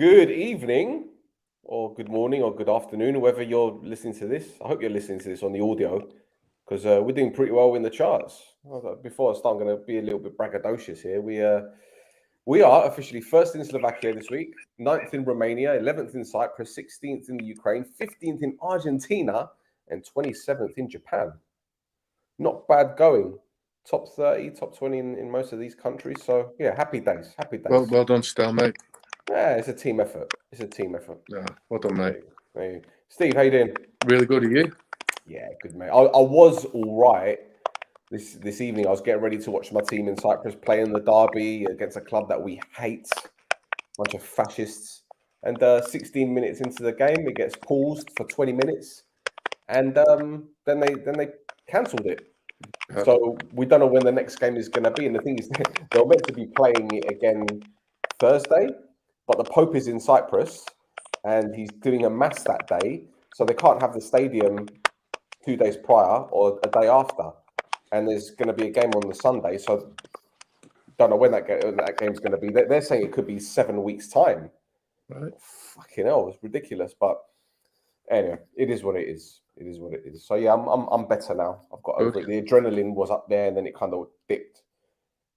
Good evening, or good morning, or good afternoon, whoever you're listening to this. I hope you're listening to this on the audio, because we're doing pretty well in the charts. Before I start, I'm going to be a little bit braggadocious here. We are officially first in Slovakia this week, 9th in Romania, 11th in Cyprus, 16th in the Ukraine, 15th in Argentina, and 27th in Japan. Not bad going. Top 30, top 20 in most of these countries. So, yeah, happy days. Happy days. Well done, Stel, mate. Yeah, it's a team effort. Yeah, well done, mate. Hey. Steve, how you doing? Really good, are you? Yeah, good, mate. I was all right this evening. I was getting ready to watch my team in Cyprus play in the derby against a club that we hate, a bunch of fascists. And 16 minutes into the game, it gets paused for 20 minutes, and then they cancelled it. Yeah. So we don't know when the next game is going to be. And the thing is, they're meant to be playing it again Thursday, but the Pope is in Cyprus and he's doing a mass that day, so they can't have the stadium 2 days prior or a day after. And there's going to be a game on the Sunday, so don't know when that game's going to be. They're saying it could be 7 weeks' time. Right. Fucking hell, it's ridiculous. But anyway, it is what it is. It is what it is. So yeah, I'm better now. I've got over it. The adrenaline was up there, and then it kind of dipped.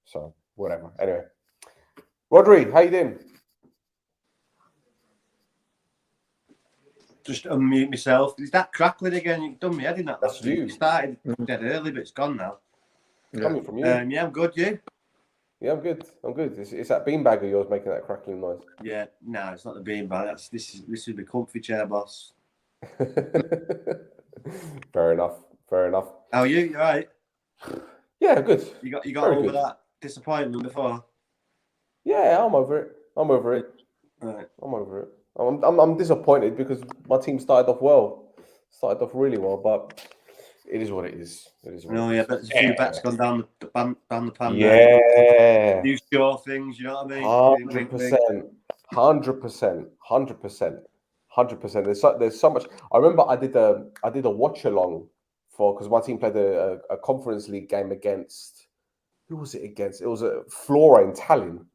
So whatever. Anyway, Rhodri, how you doing? Just unmute myself. Is that crackling again? You've done me head in that. That's you. It started dead early, but it's gone now. Coming from you. Yeah, I'm good. You? Yeah, I'm good. I'm good. It's that beanbag of yours making that crackling noise. Yeah, no, it's not the beanbag. This is the comfy chair, boss. Fair enough. Fair enough. How are you? You all right? Yeah, good. You got Very over good. that disappointment before? Yeah, I'm over it. I'm over it. Right. I'm over it. I'm disappointed because my team started off well. Started off really well, but it is what it is. It is what No, it yeah, is. but there's a few bets gone down the pan there. Yeah. Few sure things, you know what I mean? 100%. 100%. There's so much. I remember I did a watch along because my team played a Conference League game against, who was it against? It was a Flora in Tallinn.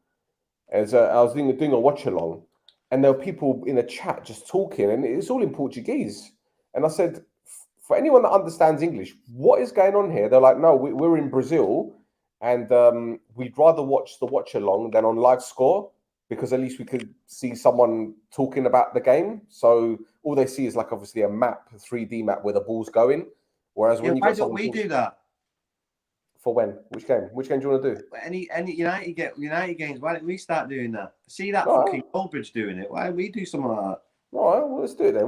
And so I was doing a watch along, and there were people in the chat just talking, and it's all in Portuguese. And I said, for anyone that understands English, what is going on here? They're like, no, we're in Brazil, and we'd rather watch the watch along than on live score, because at least we could see someone talking about the game. So all they see is like obviously a map, a 3D map where the ball's going. Whereas when you why don't we do that? For when? Which game? Which game do you want to do? Any United games, why don't we start doing that? See that fucking Goldbridge doing it. Why don't we do something like that? All right, well, let's do it then.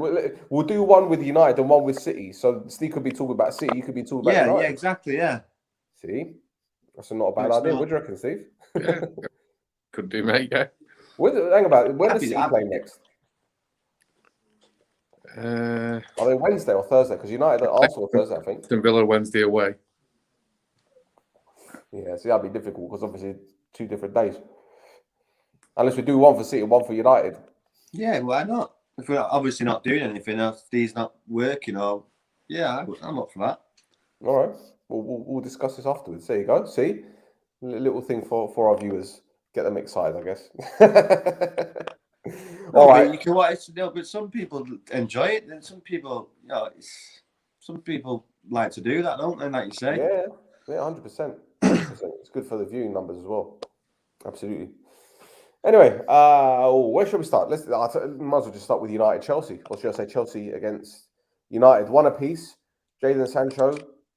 We'll do one with United and one with City. So Steve could be talking about City, you could be talking about United. Yeah, exactly, yeah. See? That's not a bad idea. What do you reckon, Steve? Yeah. Could do, mate, yeah. Hang about. When does City play next? Are they Wednesday or Thursday? Because United are Arsenal Thursday, I think. Aston Villa Wednesday away. Yeah, see, that'd be difficult because obviously 2 different days. Unless we do one for City, one for United. Yeah, why not? If we're obviously not doing anything, if these not working, or I'm up for that. All right, we'll discuss this afterwards. There you go. See, a little thing for our viewers, get them excited, I guess. All right. You can watch it, but some people enjoy it, and some people, some people like to do that, don't they? Like you say. Yeah, 100%. It's good for the viewing numbers as well. Absolutely. Anyway, where should we start? Might as well just start with United Chelsea, or should I say Chelsea against United? 1 apiece. Jadon Sancho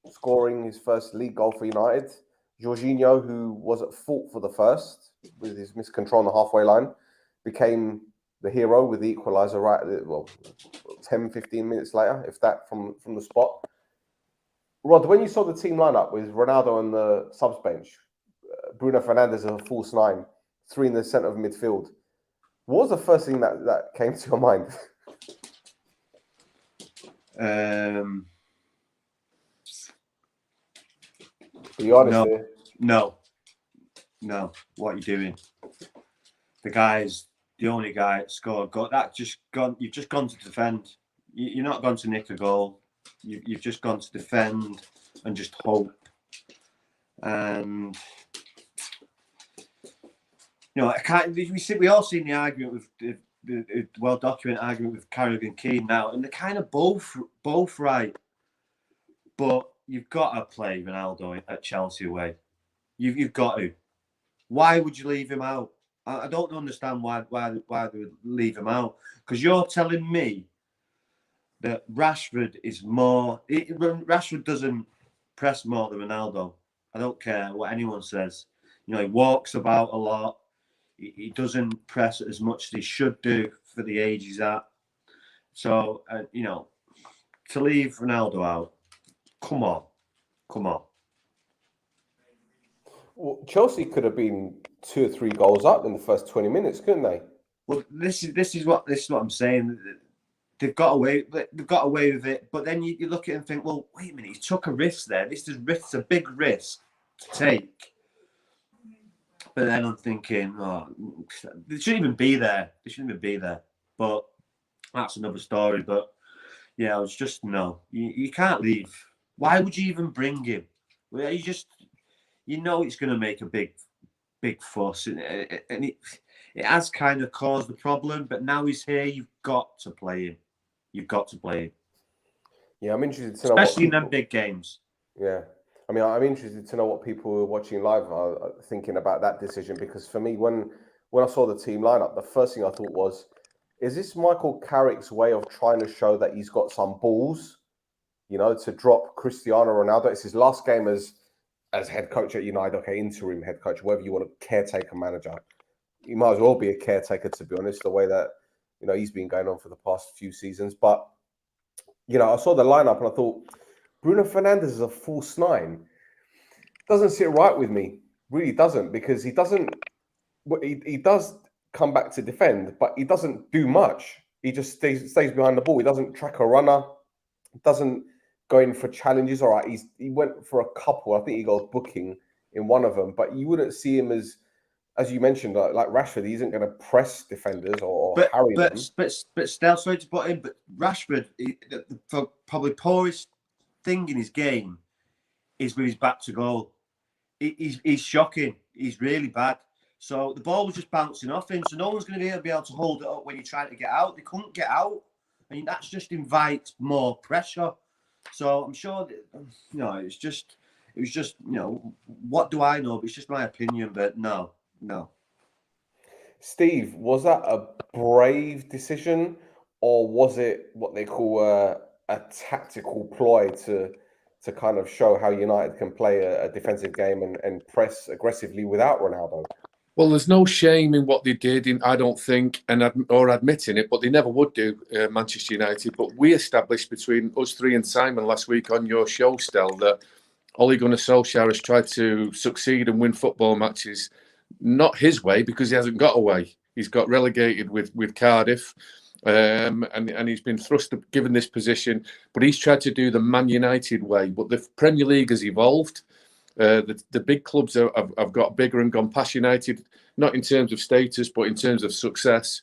scoring his first league goal for United. Jorginho, who was at fault for the first with his miscontrol on the halfway line, became the hero with the equaliser right 10, 15 minutes later, if that, from the spot. Rod, when you saw the team lineup with Ronaldo on the subs bench, Bruno Fernandes as a false 9, 3 in the centre of midfield, what was the first thing that came to your mind? Are you honest here? No. What are you doing? The guy's the only guy that scored. You've just gone to defend. You're not gone to nick a goal. You've just gone to defend and just hope. And I can't. We all seen the argument with the well-documented argument with Carrick and Keane now, and they're kind of both right. But you've got to play Ronaldo at Chelsea away. You've got to. Why would you leave him out? I don't understand why they would leave him out. Because you're telling me that Rashford is more. Rashford doesn't press more than Ronaldo. I don't care what anyone says. You know, he walks about a lot. He doesn't press as much as he should do for the age he's at. So, you know, to leave Ronaldo out, come on. Well, Chelsea could have been 2 or 3 goals up in the first 20 minutes, couldn't they? Well, this is what I'm saying. They've got away with it, but then you look at it and think, well, wait a minute, he took a risk there. This is a big risk to take. But then I'm thinking, oh, they shouldn't even be there. But that's another story. But yeah, I was just no. You can't leave. Why would you even bring him? Well, you know it's going to make a big fuss, and it has kind of caused the problem. But now he's here, you've got to play him. Yeah, I'm interested to know, especially in them big games. Yeah. I mean, I'm interested to know what people who are watching live are thinking about that decision, because for me, when I saw the team lineup, the first thing I thought was, is this Michael Carrick's way of trying to show that he's got some balls, you know, to drop Cristiano Ronaldo? It's his last game as head coach at United, okay, interim head coach, whatever you want, a caretaker manager. He might as well be a caretaker, to be honest, the way that, you know, he's been going on for the past few seasons. But, you know, I saw the lineup and I thought, Bruno Fernandes is a false 9. Doesn't sit right with me. Really doesn't, because he does come back to defend, but he doesn't do much. He just stays behind the ball. He doesn't track a runner. Doesn't go in for challenges. All right, he went for a couple. I think he got a booking in one of them, but you wouldn't see him as you mentioned, like Rashford. He isn't going to press defenders or carry them. But Stel, sorry to put in, but Rashford, the probably poorest thing in his game is with his back to goal. He's shocking. He's really bad. So the ball was just bouncing off him. So no one's going to be able to hold it up when you're trying to get out. They couldn't get out. I mean, that's just invites more pressure. So I'm sure that, you know, it was just, you know, what do I know? But it's just my opinion. But no. Steve, was that a brave decision, or was it what they call a tactical ploy to kind of show how United can play a defensive game and press aggressively without Ronaldo? Well, there's no shame in what they did, I don't think, or admitting it, but they never would do, Manchester United. But we established between us three and Simon last week on your show, Stel, that Ole Gunnar Solskjaer has tried to succeed and win football matches not his way, because he hasn't got a way. He's got relegated with Cardiff, and he's been given this position, but he's tried to do the Man United way. But the Premier League has evolved. The big clubs have got bigger and gone past United, not in terms of status, but in terms of success.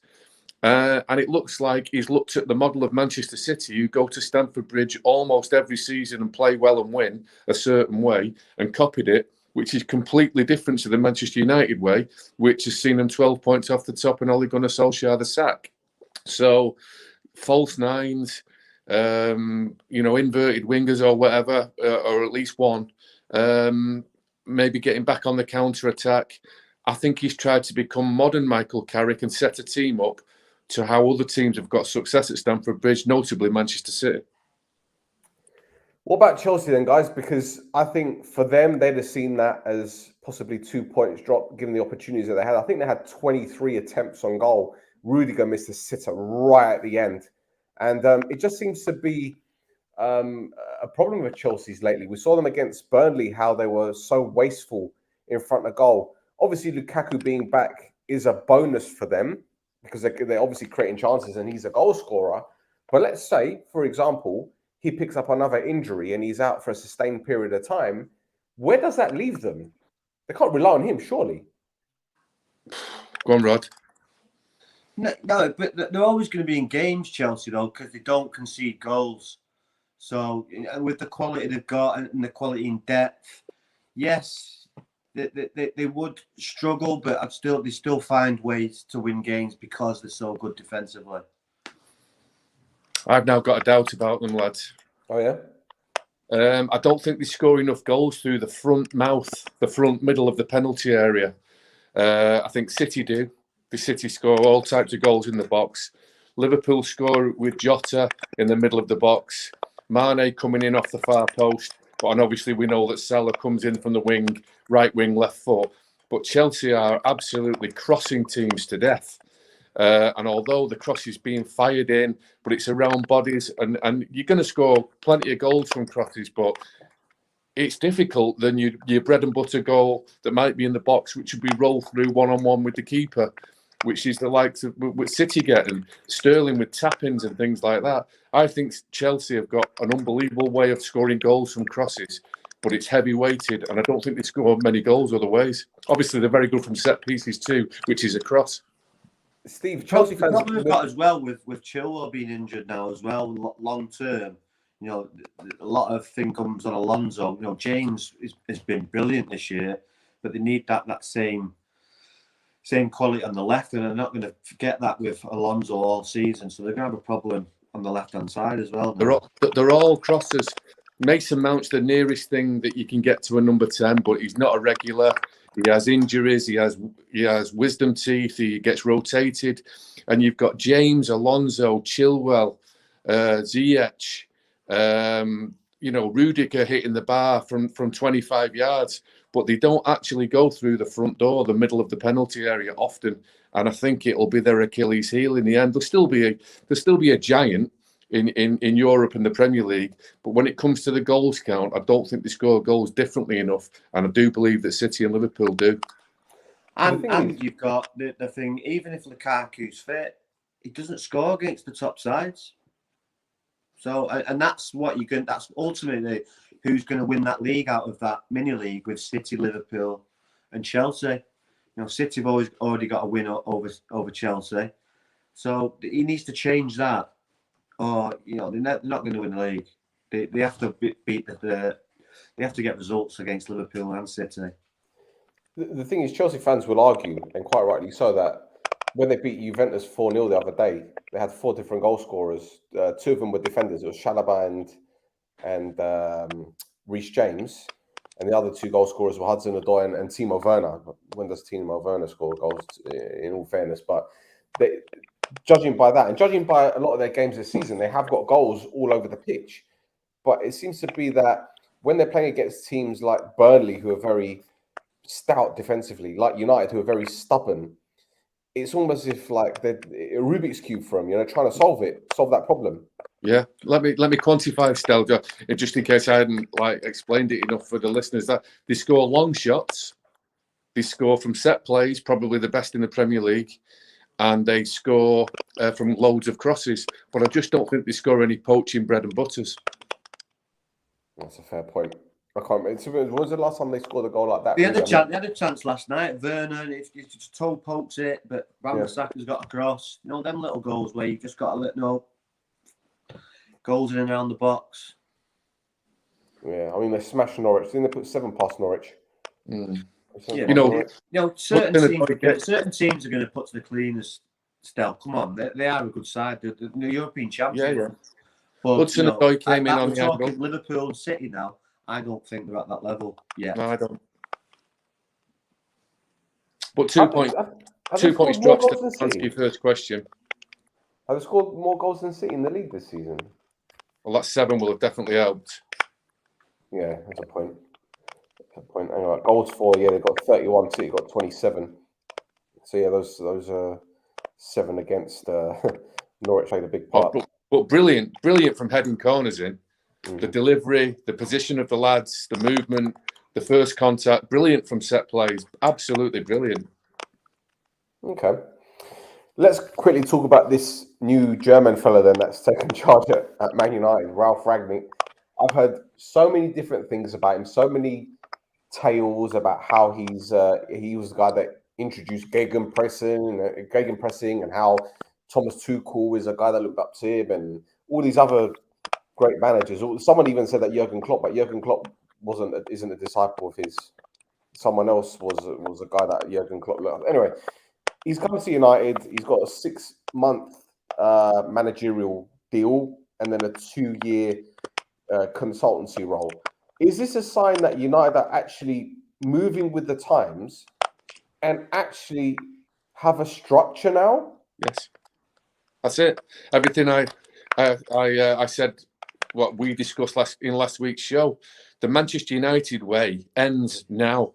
And it looks like he's looked at the model of Manchester City, who go to Stamford Bridge almost every season and play well and win a certain way, and copied it, which is completely different to the Manchester United way, which has seen them 12 points off the top and Ole Gunnar Solskjaer the sack. So false 9s, you know, inverted wingers or whatever, or at least one, maybe getting back on the counter-attack. I think he's tried to become modern Michael Carrick and set a team up to how other teams have got success at Stamford Bridge, notably Manchester City. What about Chelsea then, guys? Because I think for them, they'd have seen that as possibly 2 points drop, given the opportunities that they had. I think they had 23 attempts on goal. Rudiger missed a sitter right at the end. And it just seems to be a problem with Chelsea's lately. We saw them against Burnley, how they were so wasteful in front of goal. Obviously, Lukaku being back is a bonus for them, because they're obviously creating chances and he's a goal scorer. But let's say, for example, he picks up another injury and he's out for a sustained period of time. Where does that leave them? They can't rely on him, surely. Go on, Rod. No, but they're always going to be in games, Chelsea, though, because they don't concede goals. So with the quality they've got and the quality in depth, yes, they would struggle, but they still find ways to win games because they're so good defensively. I've now got a doubt about them, lads. Oh yeah. I don't think they score enough goals through the front middle of the penalty area. I think City do. The City score all types of goals in the box. Liverpool score with Jota in the middle of the box. Mane coming in off the far post. And obviously we know that Salah comes in from the wing, right wing, left foot. But Chelsea are absolutely crossing teams to death. And although the cross is being fired in, but it's around bodies, and you're going to score plenty of goals from crosses, but it's difficult than your bread and butter goal that might be in the box, which would be rolled through one-on-one with the keeper, which is the likes of what City get, and Sterling with tap-ins and things like that. I think Chelsea have got an unbelievable way of scoring goals from crosses, but it's heavy-weighted, and I don't think they score many goals other ways. Obviously, they're very good from set pieces too, which is a cross. Steve, Chelsea fans. The problem we've got as well with Chilwell being injured now as well, long term. You know, a lot of thing comes on Alonso. You know, James has been brilliant this year, but they need that same quality on the left, and they're not going to get that with Alonso all season. So they're going to have a problem on the left-hand side as well. They're all crosses. Mason Mount's the nearest thing that you can get to a number 10, but he's not a regular. He has injuries. He has wisdom teeth. He gets rotated, and you've got James, Alonso, Chilwell, Ziyech, Rudiger hitting the bar from 25 yards, but they don't actually go through the front door, the middle of the penalty area often. And I think it'll be their Achilles heel in the end. There'll still be a giant in Europe and the Premier League, but when it comes to the goals count, I don't think they score goals differently enough, and I do believe that City and Liverpool do. And you've got the thing, even if Lukaku's fit, he doesn't score against the top sides. So, and that's that's ultimately who's going to win that league out of that mini league with City, Liverpool, and Chelsea. You know, City have already got a win over Chelsea, so he needs to change that. Or they're not going to win the league. They have to beat they have to get results against Liverpool and City. The thing is, Chelsea fans will argue, and quite rightly so, that when they beat Juventus 4-0 the other day, they had 4 different goal scorers. 2 of them were defenders. It was Chalobah and Reece James. And the other 2 goal scorers were Hudson-Odoi and Timo Werner. When does Timo Werner score goals, in all fairness? But judging by that, and judging by a lot of their games this season, they have got goals all over the pitch. But it seems to be that when they're playing against teams like Burnley, who are very stout defensively, like United, who are very stubborn, it's almost as if like they're a Rubik's Cube for them, trying to solve that problem. Yeah, let me quantify, Stel, just in case I hadn't explained it enough for the listeners, that they score long shots, they score from set plays, probably the best in the Premier League, and they score from loads of crosses. But I just don't think they score any poaching bread and butters. That's a fair point. I can't remember. When was the last time they scored a goal like that? They had a chance last night. Werner, if you just toe pokes it, but Wan-Bissaka's got a cross. Them little goals where you've just got to goals in and around the box. Yeah, I mean, they smashed Norwich. Didn't they put 7 past Norwich? Mm. Yeah. Certain teams are going to put to the cleaners. Stel, come on, they are a good side. They're the European champions. Yeah. But Hudson-Odoi came in on the angle. Liverpool and City now. I don't think they're at that level yet. No, I don't. But 2 points drops to answer your first question. Have they scored more goals than City in the league this season? Well, that 7 will have definitely helped. Yeah, that's a point. Anyway, goals for, they got 31, City got 27. So yeah, those 7 against Norwich played a big part. But brilliant from heading corners in. The delivery, the position of the lads, the movement, the first contact, brilliant from set plays. Absolutely brilliant. Okay. Let's quickly talk about this new German fella then that's taken charge at Man United, Ralf Rangnick. I've heard so many different things about him, so many tales about how he was the guy that introduced gegenpressing and how Thomas Tuchel is a guy that looked up to him and all these other great managers. Someone even said that Jurgen Klopp, but Jurgen Klopp isn't a disciple of his. someone else was a guy that Jurgen Klopp looked. Anyway, he's come to United. He's got a 6-month managerial deal and then a 2-year consultancy role. Is this a sign that United are actually moving with the times and actually have a structure now? Yes, that's it. Everything I said, what we discussed last week's show, the Manchester United way ends now.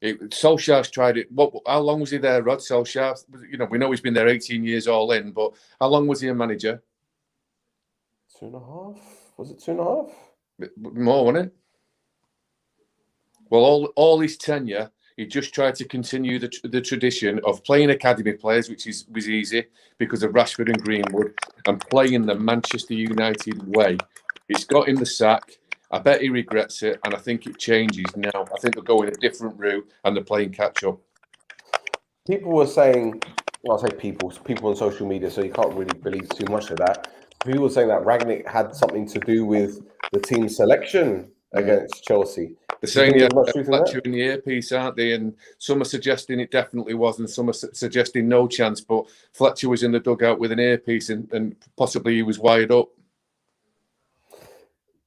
Solskjaer's tried it. How long was he there, Rod? Solskjaer, we know he's been there 18 years all in, but how long was he a manager? 2.5? Was it 2.5? More, wasn't it? Well, all his tenure, he just tried to continue the tradition of playing academy players, which was easy because of Rashford and Greenwood, and playing the Manchester United way. It's got him the sack. I bet he regrets it, and I think it changes now. I think they're going a different route, and they're playing catch-up. People were saying, well, I say people on social media, so you can't really believe too much of that. People were saying that Rangnick had something to do with the team selection against Chelsea. They're saying he had Fletcher in the earpiece, aren't they? And some are suggesting it definitely was, and some are suggesting no chance. But Fletcher was in the dugout with an earpiece, and possibly he was wired up.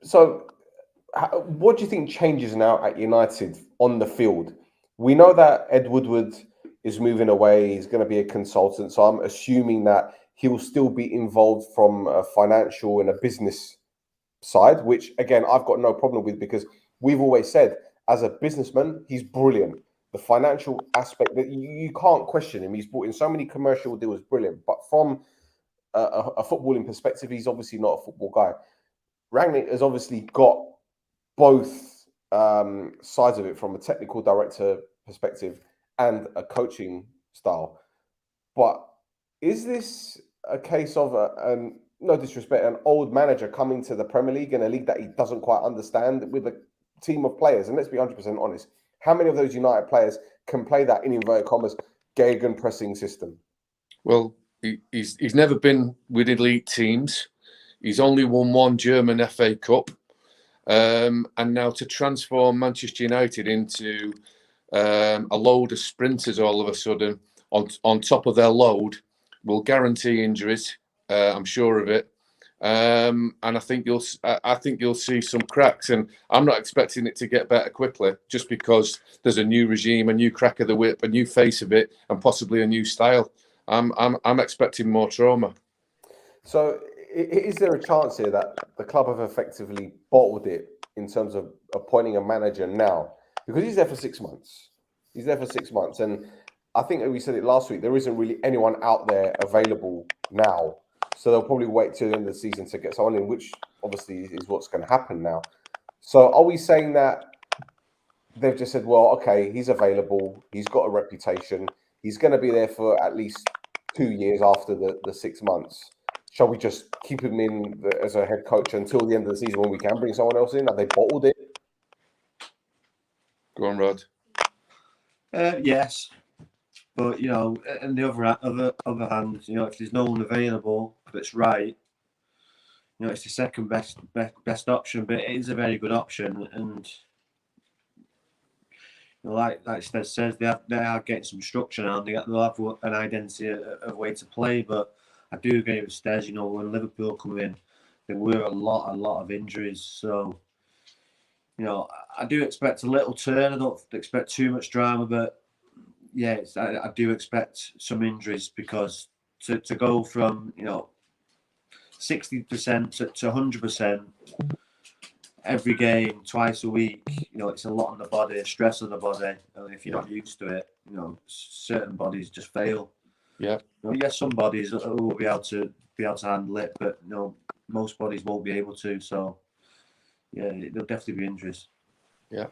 So, what do you think changes now at United on the field? We know that Ed Woodward is moving away. He's going to be a consultant. So I'm assuming that he'll still be involved from a financial and a business side, which, again, I've got no problem with because we've always said, as a businessman, he's brilliant. The financial aspect, that you can't question him. He's brought in so many commercial deals, brilliant. But from a footballing perspective, he's obviously not a football guy. Rangnick has obviously got both sides of it from a technical director perspective and a coaching style. But is this a case of, no disrespect, an old manager coming to the Premier League in a league that he doesn't quite understand with a team of players? And let's be 100% honest. How many of those United players can play that, in inverted commas, Gegen-pressing system? Well, he's never been with elite teams. He's only won one German FA Cup. And now to transform Manchester United into a load of sprinters all of a sudden on top of their load will guarantee injuries. I'm sure of it. And I think you'll see some cracks. And I'm not expecting it to get better quickly, just because there's a new regime, a new crack of the whip, a new face of it, and possibly a new style. I'm expecting more trauma. So, is there a chance here that the club have effectively bottled it in terms of appointing a manager now? Because he's there for 6 months. He's there for 6 months. And I think we said it last week, there isn't really anyone out there available now. So they'll probably wait till the end of the season to get someone in, which obviously is what's going to happen now. So are we saying that they've just said, well, okay, he's available. He's got a reputation. He's going to be there for at least 2 years after the 6 months. Shall we just keep him in as a head coach until the end of the season when we can bring someone else in? Have they bottled it? Go on, Rod. Yes, but on the other hand, if there's no one available that's right, it's the second best option. But it is a very good option, and like Stel says, they are getting some structure now. They'll have an identity, a way to play. But I do agree with Stes. When Liverpool come in, there were a lot of injuries. So, I do expect a little turn. I don't expect too much drama, but yeah, I do expect some injuries, because to go from 60% to 100% every game, twice a week, it's a lot on the body, stress on the body, and if you're not used to it, certain bodies just fail. Yeah. Yes, some bodies will be able to handle it, but most bodies won't be able to. So, yeah, there'll definitely be injuries. Yeah.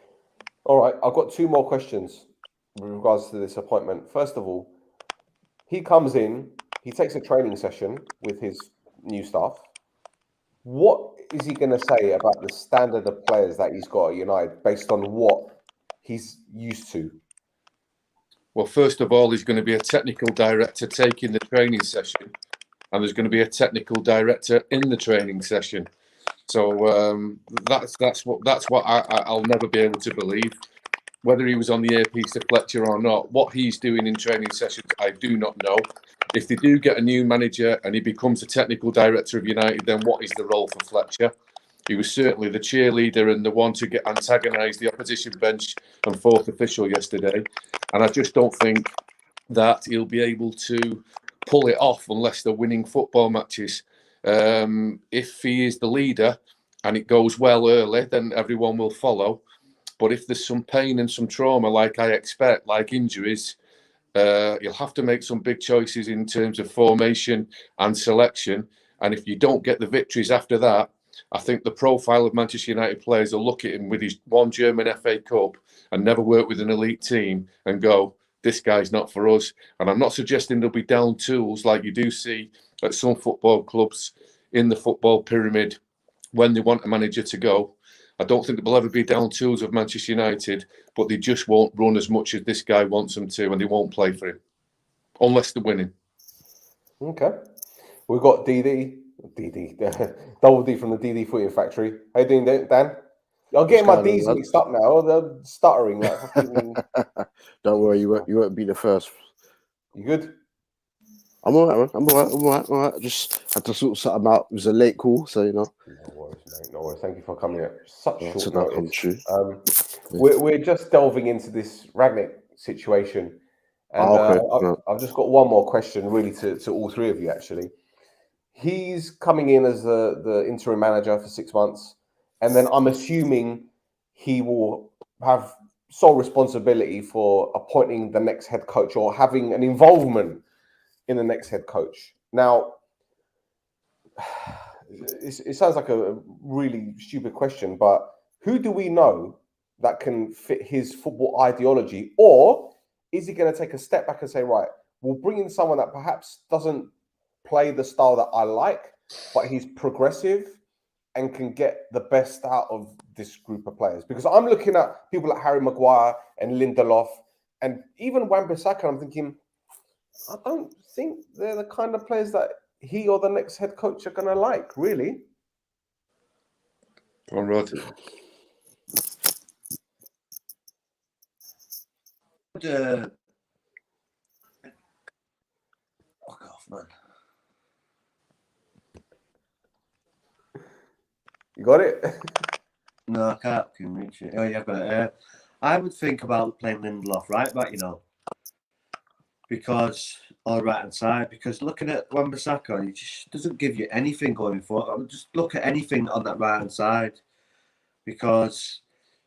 All right, I've got 2 more questions with regards to this appointment. First of all, he comes in, he takes a training session with his new staff. What is he going to say about the standard of players that he's got at United based on what he's used to? Well, first of all, there's going to be a technical director taking the training session, and there's going to be a technical director in the training session. So that's what I'll never be able to believe. whether he was on the earpiece to Fletcher or not. What he's doing in training sessions, I do not know. If they do get a new manager and he becomes the technical director of United, then what is the role for Fletcher? He was certainly the cheerleader and the one to get antagonised the opposition bench and fourth official yesterday. And I just don't think that he'll be able to pull it off unless they're winning football matches. If he is the leader and it goes well early, then everyone will follow. But if there's some pain and some trauma, like I expect, like injuries, you'll have to make some big choices in terms of formation and selection. And if you don't get the victories after that, I think the profile of Manchester United players will look at him with his one German FA Cup and never work with an elite team and go, this guy's not for us. And I'm not suggesting there'll be down tools like you do see at some football clubs in the football pyramid when they want a manager to go. I don't think there will ever be down tools of Manchester United, but they just won't run as much as this guy wants them to, and they won't play for him unless they're winning. Okay. We've got DD, Double D from the DD Footing Factory. How you doing, Dan? I'm getting my D's mixed up now. They're stuttering. Like fucking... Don't worry, you won't be the first. You good? I'm all right, man. I'm all right. I just had to sort something out. It was a late call, so you know. No worries, mate. No worries. Thank you for coming at such short So notice. We're just delving into this Rangnick situation, and I've just got one more question, really, to all three of you. Actually, he's coming in as the interim manager for 6 months, and then I'm assuming he will have sole responsibility for appointing the next head coach or having an involvement in the next head coach. Now, it sounds like a really stupid question, but who do we know that can fit his football ideology? Or is he going to take a step back and say, right, we'll bring in someone that perhaps doesn't play the style that I like, but he's progressive and can get the best out of this group of players? Because I'm looking at people like Harry Maguire and Lindelof and even Wan-Bissaka, I'm thinking, I don't think they're the kind of players that he or the next head coach are going to like, really. Go on, Rod. Fuck off, man. You got it? No, I can't reach it. Oh, yeah, but I would think about playing Lindelof right back, you know, because on the right hand side. Because looking at Wan-Bissaka, he just doesn't give you anything going forward. I would just look at anything on that right hand side, because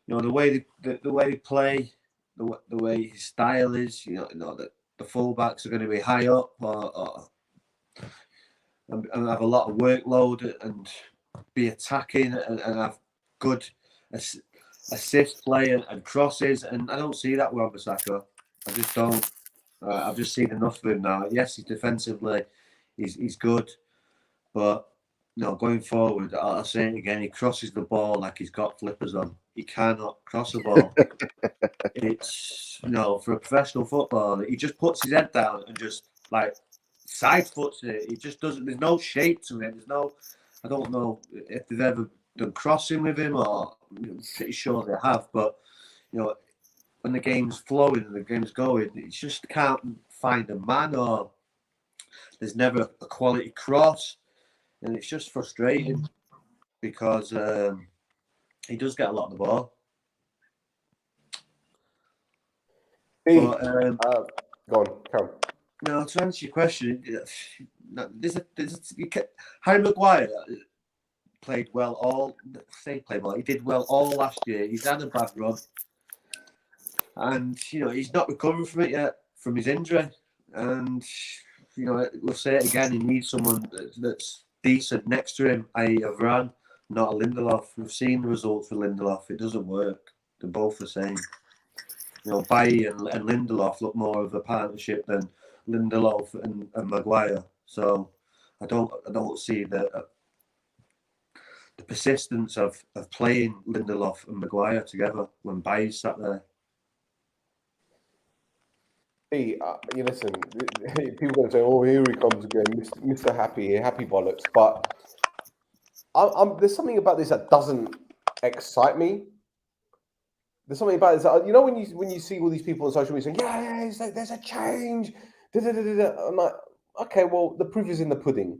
you know the way they play, the way his style is. You know that the fullbacks are going to be high up and have a lot of workload and be attacking and have good assist play and crosses, and I don't see that with Wan-Bissaka. I just don't. I've just seen enough of him now. Yes, he's defensively, he's good, but no, going forward, I'll say it again. He crosses the ball like he's got flippers on. He cannot cross a ball. It's for a professional footballer, he just puts his head down and just like side foots it. He just doesn't. There's no shape to it. There's no. I don't know if they've ever done crossing with him, or I'm pretty sure they have. But when the game's flowing and the game's going, he just can't find a man, or there's never a quality cross, and it's just frustrating because he does get a lot of the ball. But, go on, Karen. No, to answer your question, Harry Maguire played well he did well all last year. He's had a bad run, and he's not recovering from it yet, from his injury. And we'll say it again, he needs someone that's decent next to him, i.e. a Varane, not a Lindelof. We've seen the results for Lindelof. It doesn't work. They're both the same. Bailly and Lindelof look more of a partnership than Lindelof and Maguire. So I don't see the persistence of playing Lindelof and Maguire together when Bailly's sat there. Hey, you listen, people are going to say, oh, here he comes again, Mr. Happy bollocks. But there's something about this that doesn't excite me. There's something about it. You know when you see all these people on social media saying, yeah, it's like, there's a change. Da, da, da, da, da. I'm like, okay, well, the proof is in the pudding.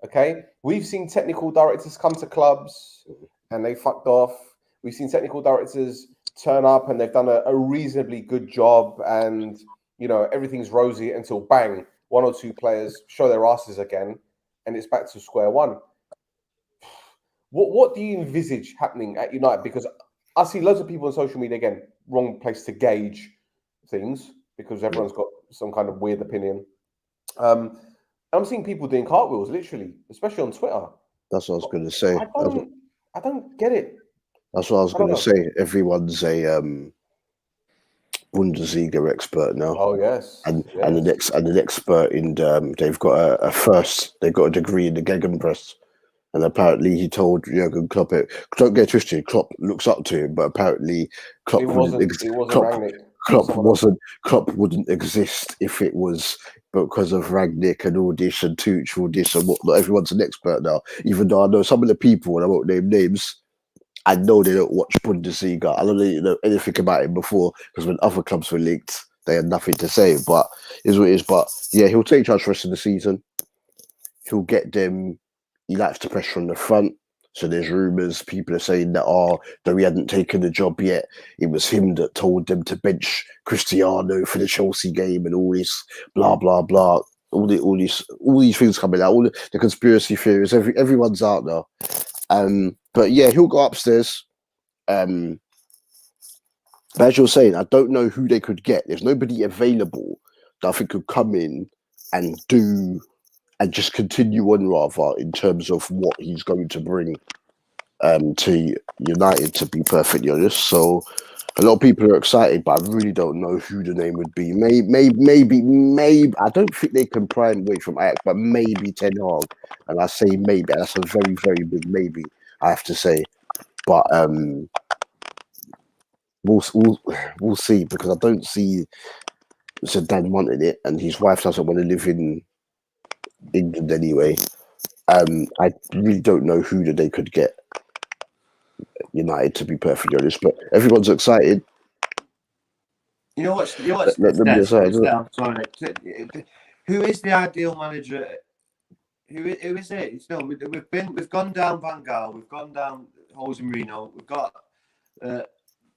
Okay, we've seen technical directors come to clubs and they fucked off. We've seen technical directors turn up and they've done a reasonably good job, and everything's rosy until bang, one or two players show their asses again, and it's back to square one. What do you envisage happening at United? Because I see loads of people on social media, again, wrong place to gauge things because everyone's got some kind of weird opinion. I'm seeing people doing cartwheels, literally, especially on Twitter. That's what I was going to say. I don't get it. That's what I was going to say. Everyone's a Bundesliga expert now. Oh yes, and an expert in they've got a first. They've got a degree in the Gegenpress. And apparently he told Jurgen Klopp, don't get twisted, Klopp looks up to him, but apparently Klopp wouldn't exist if it was because of Rangnick and all this and Tuchel, all this and whatnot. Everyone's an expert now. Even though I know some of the people, and I won't name names, I know they don't watch Bundesliga. I don't know anything about it before, because when other clubs were linked, they had nothing to say. But is what it is. But yeah, he'll take charge for the rest of the season. He'll get them. He likes to pressure on the front. So there's rumours, people are saying that, though he hadn't taken the job yet, it was him that told them to bench Cristiano for the Chelsea game and all this blah, blah, blah. All these things coming out, all the conspiracy theories, everyone's out now. But yeah, he'll go upstairs. But as you're saying, I don't know who they could get. There's nobody available that I think could come in and do... and just continue on, rather, in terms of what he's going to bring to United, to be perfectly honest. So a lot of people are excited, but I really don't know who the name would be. Maybe. I don't think they can pry him away from Ajax, but maybe Ten Hag. And I say maybe. And that's a very, very big maybe, I have to say. But we'll see, because I don't see Zidane wanting it, and his wife doesn't want to live in England anyway. I really don't know who that they could get United, to be perfectly honest, but everyone's excited. You know what's Let them be excited. Who is the ideal manager? Who is it? We've gone down Van Gaal, we've gone down Jose Mourinho, we've got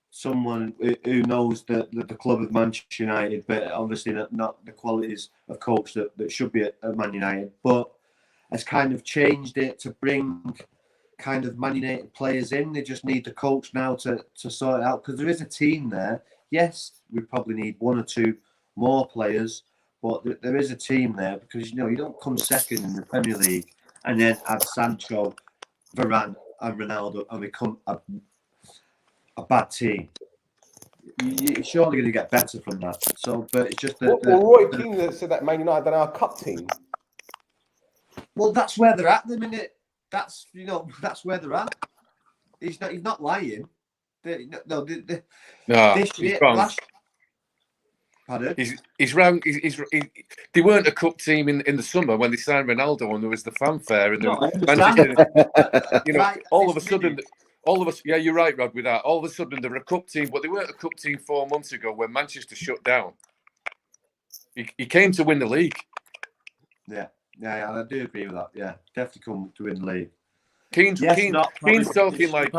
someone who knows the club of Manchester United, but obviously not the qualities of coach that should be at Man United, but has kind of changed it to bring kind of Man United players in. They just need the coach now to sort it out, because there is a team there. Yes, we probably need one or two more players, but there is a team there, because you don't come second in the Premier League and then add Sancho, Varane and Ronaldo and become a bad team. You're surely going to get better from that. So, but it's just Roy Keane said that Man United are our cup team. Well, that's where they're at the minute. That's where they're at. He's not lying. This year, pardon? He's wrong. They weren't a cup team in the summer when they signed Ronaldo, and there was the fanfare and all of a sudden. All of us, yeah, you're right, Rod, with that. All of a sudden, they're a cup team, but they weren't a cup team 4 months ago when Manchester shut down. He came to win the league. Yeah, I do agree with that. Yeah, definitely come to win the league. Keane's talking like...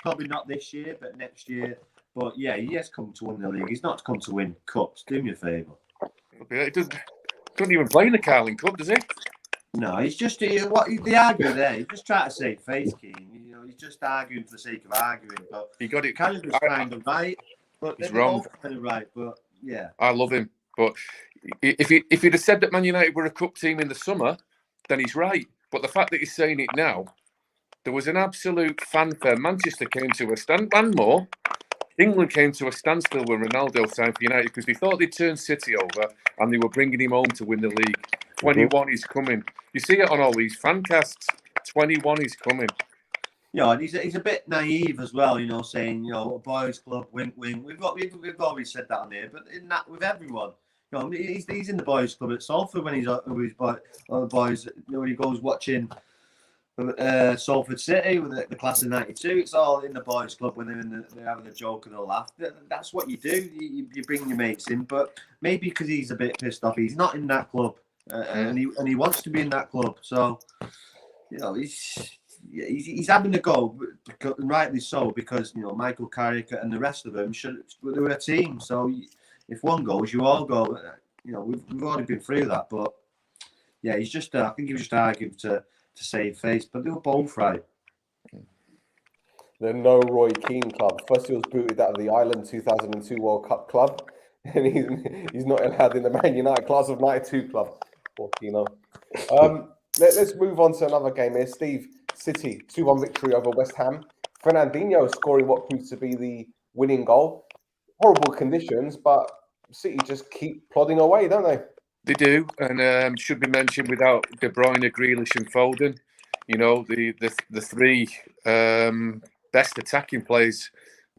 probably not this year, but next year. But yeah, he has come to win the league. He's not come to win cups. Do me a favour. He doesn't even play in the Carling Cup, does he? No, he's just they argue there. He's just trying to save face, Keane. He's just arguing for the sake of arguing. But he got it kind of right, but he's wrong. Kind of right, but yeah, I love him. But if he'd have said that Man United were a cup team in the summer, then he's right. But the fact that he's saying it now, there was an absolute fanfare. Manchester came to a stand, and more. England came to a standstill when Ronaldo signed for United, because they thought they'd turn City over and they were bringing him home to win the league. 21 is coming. You see it on all these fan casts. 21 is coming. And he's a bit naive as well, saying, a boys' club, wink, wink. We've always said that on here, but in that with everyone. He's in the boys' club at Salford when he's with his boys. When he goes watching Salford City with the class of '92. It's all in the boys' club when they're having a joke and a laugh. That's what you do. You bring your mates in, but maybe because he's a bit pissed off, he's not in that club, and he wants to be in that club. So he's having a go, and rightly so, because Michael Carrick and the rest of them they're a team. So if one goes, you all go. We've already been through that, but yeah, he's just. I think he was just arguing to save face, but they were both right. The No Roy Keane club. First, he was booted out of the Ireland 2002 World Cup club, and he's not allowed in the Man United class of '92 club. Poor Keano. Let's move on to another game here. Steve, City 2-1 victory over West Ham. Fernandinho scoring what proves to be the winning goal. Horrible conditions, but City just keep plodding away, don't they? They do, and should be mentioned without De Bruyne, Grealish, and Foden. The three best attacking players,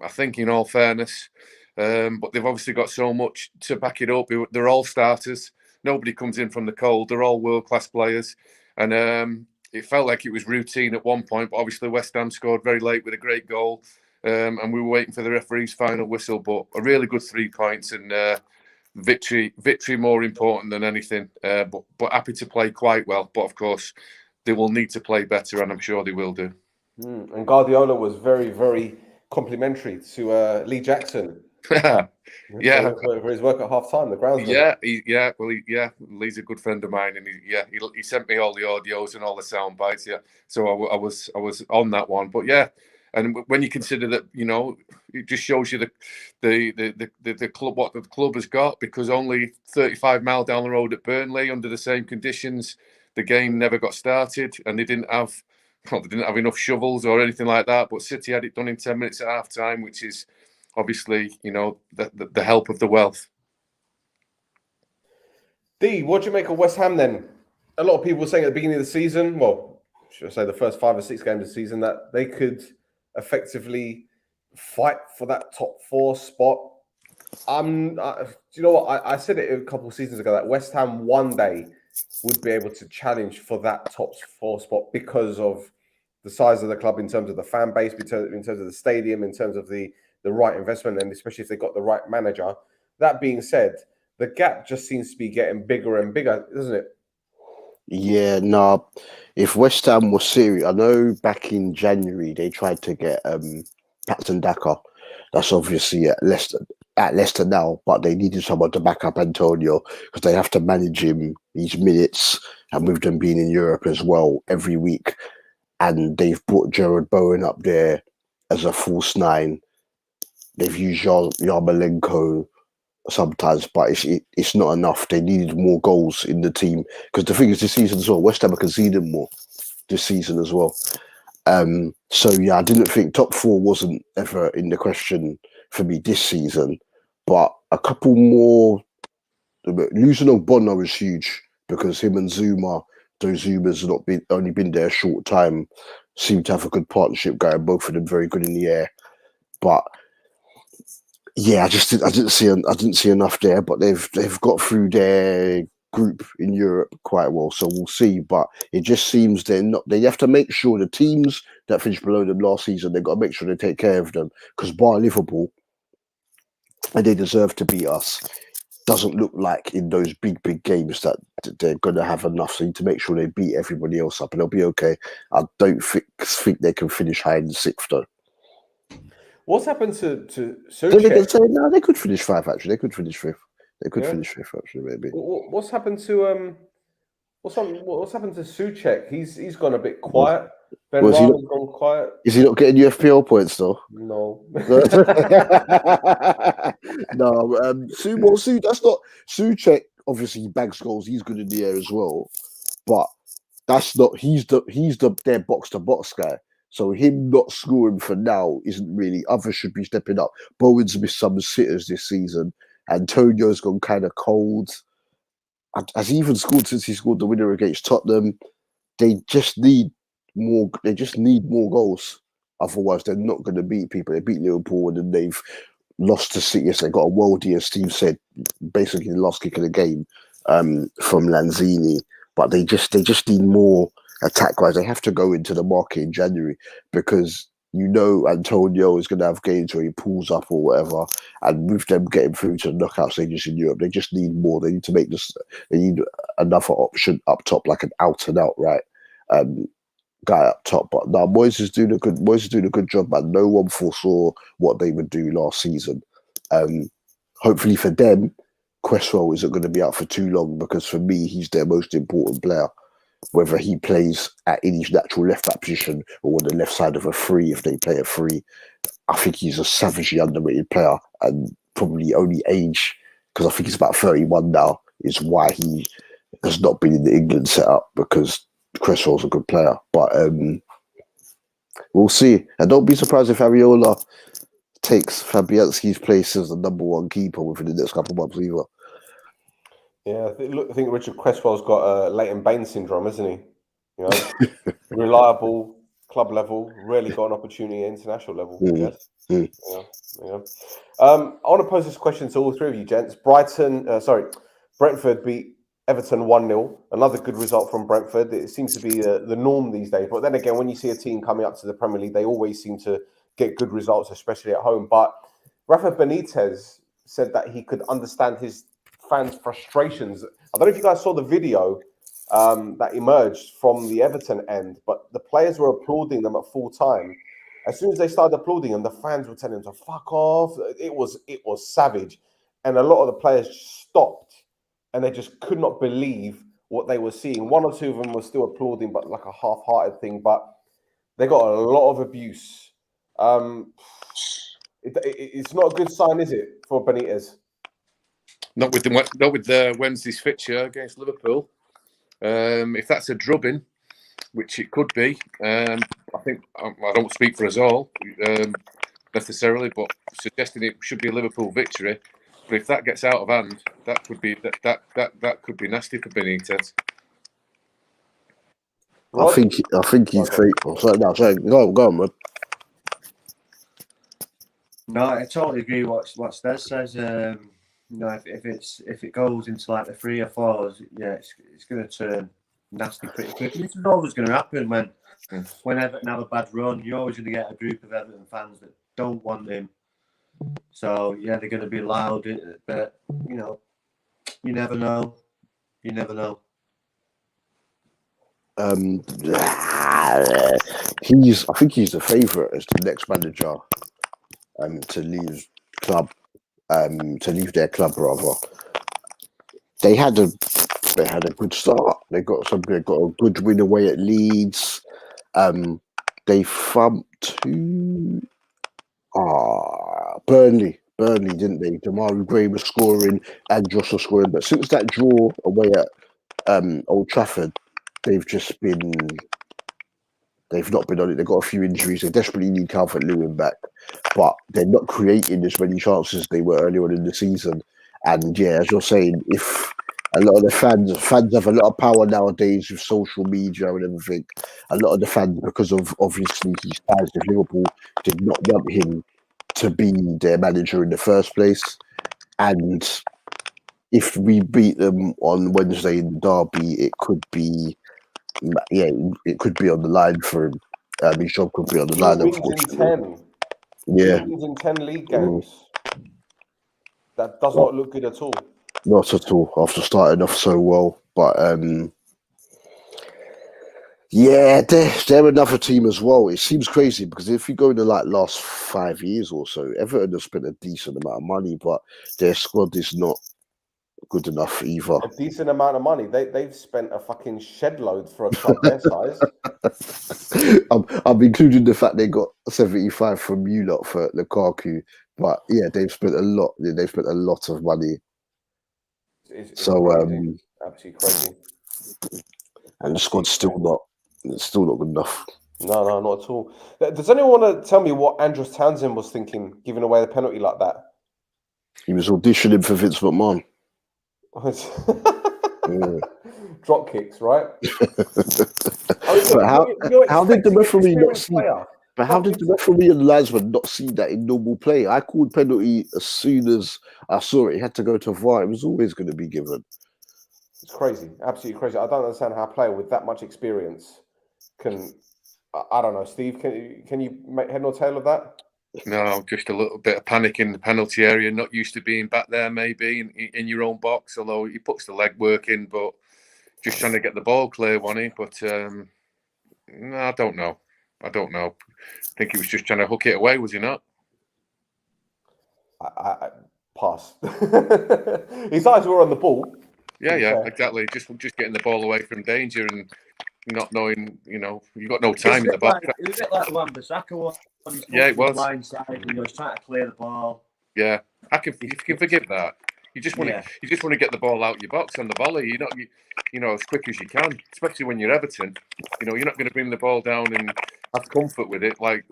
I think, in all fairness. But they've obviously got so much to back it up. They're all starters. Nobody comes in from the cold. They're all world-class players. And it felt like it was routine at one point, but obviously West Ham scored very late with a great goal. And we were waiting for the referee's final whistle. But a really good 3 points and victory more important than anything. But happy to play quite well. But of course, they will need to play better, and I'm sure they will do. And Guardiola was very, very complimentary to Lee Jackson. Yeah, for his work at half time, the groundsman. Lee's a good friend of mine, and he sent me all the audios and all the sound bites. Yeah, so I was on that one, but yeah. And when you consider that, it just shows you the club, what the club has got, because only 35 miles down the road at Burnley, under the same conditions, the game never got started, and they didn't have enough shovels or anything like that. But City had it done in 10 minutes at half time, which is obviously, the help of the wealth. D, what do you make of West Ham then? A lot of people were saying at the beginning of the season, well, should I say the first 5 or 6 games of the season, that they could effectively fight for that top 4 spot. Do you know what? I said it a couple of seasons ago that West Ham one day would be able to challenge for that top 4 spot because of the size of the club, in terms of the fan base, in terms of the stadium, in terms of the right investment, and especially if they got the right manager. That being said, the gap just seems to be getting bigger and bigger, doesn't it? Yeah, no. If West Ham was serious, I know back in January they tried to get Captain Daka. That's obviously at Leicester now, but they needed someone to back up Antonio because they have to manage him these minutes, and with them being in Europe as well every week. And they've brought Gerrard Bowen up there as a false 9. They've used Yarmolenko sometimes, but it's not enough. They needed more goals in the team, because the thing is, this season as well, West Ham are conceding more this season as well. So yeah, I didn't think top 4 wasn't ever in the question for me this season, but a couple more. Losing Ogbonna was huge, because him and Zuma's only been there a short time, seem to have a good partnership going. Both of them very good in the air, but yeah, I didn't see enough there. But they've got through their group in Europe quite well, so we'll see. But it just seems they have to make sure the teams that finished below them last season, they've got to make sure they take care of them, because bar Liverpool, and they deserve to beat us, doesn't look like in those big games that they're going to have enough. So you need to make sure they beat everybody else up, and they'll be okay. I don't think they can finish high in the 6th though. What's happened to Souček? No, they could finish 5 actually. They could finish 5th. They could finish 5th actually, maybe. What's happened to what's happened to Souček? He's gone a bit quiet. Ben Rama's gone quiet. Is he not getting UFPL points though? No. No. That's not Souček. Obviously, he bags goals. He's good in the air as well, but that's not. He's their box to box guy. So him not scoring for now isn't really. Others should be stepping up. Bowen's missed some sitters this season. Antonio's gone kind of cold. Has he even scored since he scored the winner against Tottenham? They just need more. They just need more goals. Otherwise, they're not going to beat people. They beat Liverpool, and then they've lost to City. Yes, they got a worldie, as Steve said, basically the last kick of the game from Lanzini. But they just need more attack-wise. They have to go into the market in January because Antonio is going to have games where he pulls up or whatever, and with them getting through to the knockout stages in Europe, they just need more. They need to make this. They need another option up top, like an out-and-out guy up top. But now Moyes is doing a good job, man. No one foresaw what they would do last season. Hopefully for them, Cresswell isn't going to be out for too long, because for me, he's their most important player. Whether he plays in his natural left back position or on the left side of a free, if they play a free, I think he's a savagely underrated player, and probably only age, because I think he's about 31 now, is why he has not been in the England setup, because Cresswell's a good player. But we'll see. And don't be surprised if Areola takes Fabianski's place as the number one keeper within the next couple of months either. Yeah, I think Richard Cresswell's got Leighton Baines syndrome, isn't he? You know, reliable, club level, rarely got an opportunity at international level. Yes. Yeah. I want to pose this question to all three of you, gents. Brentford beat Everton 1-0. Another good result from Brentford. It seems to be the norm these days. But then again, when you see a team coming up to the Premier League, they always seem to get good results, especially at home. But Rafa Benitez said that he could understand his fans' frustrations. I don't know if you guys saw the video that emerged from the Everton end, but the players were applauding them at full time. As soon as they started applauding them, the fans were telling them to fuck off. It was savage. And a lot of the players stopped and they just could not believe what they were seeing. One or two of them were still applauding, but like a half-hearted thing. But they got a lot of abuse. It's not a good sign, is it, for Benitez? Not with the Wednesday's fixture against Liverpool. If that's a drubbing, which it could be, I think I don't speak for us all necessarily, but suggesting it should be a Liverpool victory. But if that gets out of hand, that could be nasty for Benitez. I think he's faithful. Sorry, go on, man. No, I totally agree what Stel says. If it goes into like the 3 or 4s, it's going to turn nasty pretty quick. This is always going to happen when Everton have a bad run. You're always going to get a group of Everton fans that don't want him. So they're going to be loud, but you never know. You never know. I think he's the favourite as the next manager to leave their club rather. They had a good start. They got a good win away at Leeds. They thumped Burnley, didn't they? Demarai Gray was scoring and Josh was scoring, but since that draw away at Old Trafford, they've not been on it. They've got a few injuries. They desperately need Calvert-Lewin back, but they're not creating as many chances as they were earlier on in the season. And as you're saying, if a lot of the fans have a lot of power nowadays with social media and everything, a lot of the fans, because of obviously his ties with Liverpool, did not want him to be their manager in the first place. And if we beat them on Wednesday in Derby, it could be on the line for him. His job could be on the line, unfortunately. Yeah. 2 wins in 10 league games. That does not look good at all. Not at all, after starting off so well. But they're another team as well. It seems crazy because if you go in the last 5 years or so, Everton have spent a decent amount of money, but their squad is not good enough either. A decent amount of money. They've spent a fucking shed load for a club their size. I'm including the fact they got 75 from you lot for Lukaku, but they've spent a lot. They've spent a lot of money. It's crazy. Absolutely crazy. And the squad's still not good enough. No, not at all. Does anyone want to tell me what Andros Townsend was thinking, giving away the penalty like that? He was auditioning for Vince McMahon. Drop kicks, right? How did the referee not see? But how did the referee and the linesman not see that in normal play? I called penalty as soon as I saw it. He had to go to VAR. It was always going to be given. It's crazy, absolutely crazy. I don't understand how a player with that much experience can. I don't know, Steve. Can you make head or tail of that? No, just a little bit of panic in the penalty area. Not used to being back there, maybe in your own box. Although he puts the legwork in, but just trying to get the ball clear, wasn't he? But no, I don't know. I think he was just trying to hook it away, was he not? I pass. His eyes were on the ball. Yeah, exactly. Just getting the ball away from danger and not knowing, you've got no time in the box. It was a bit like Wan-Bissaka one. Yeah, it was. Blind side, and he was trying to clear the ball. Yeah, you can forgive that. You just want to get the ball out your box on the volley. You're not as quick as you can, especially when you're Everton. You're not going to bring the ball down and have comfort with it, like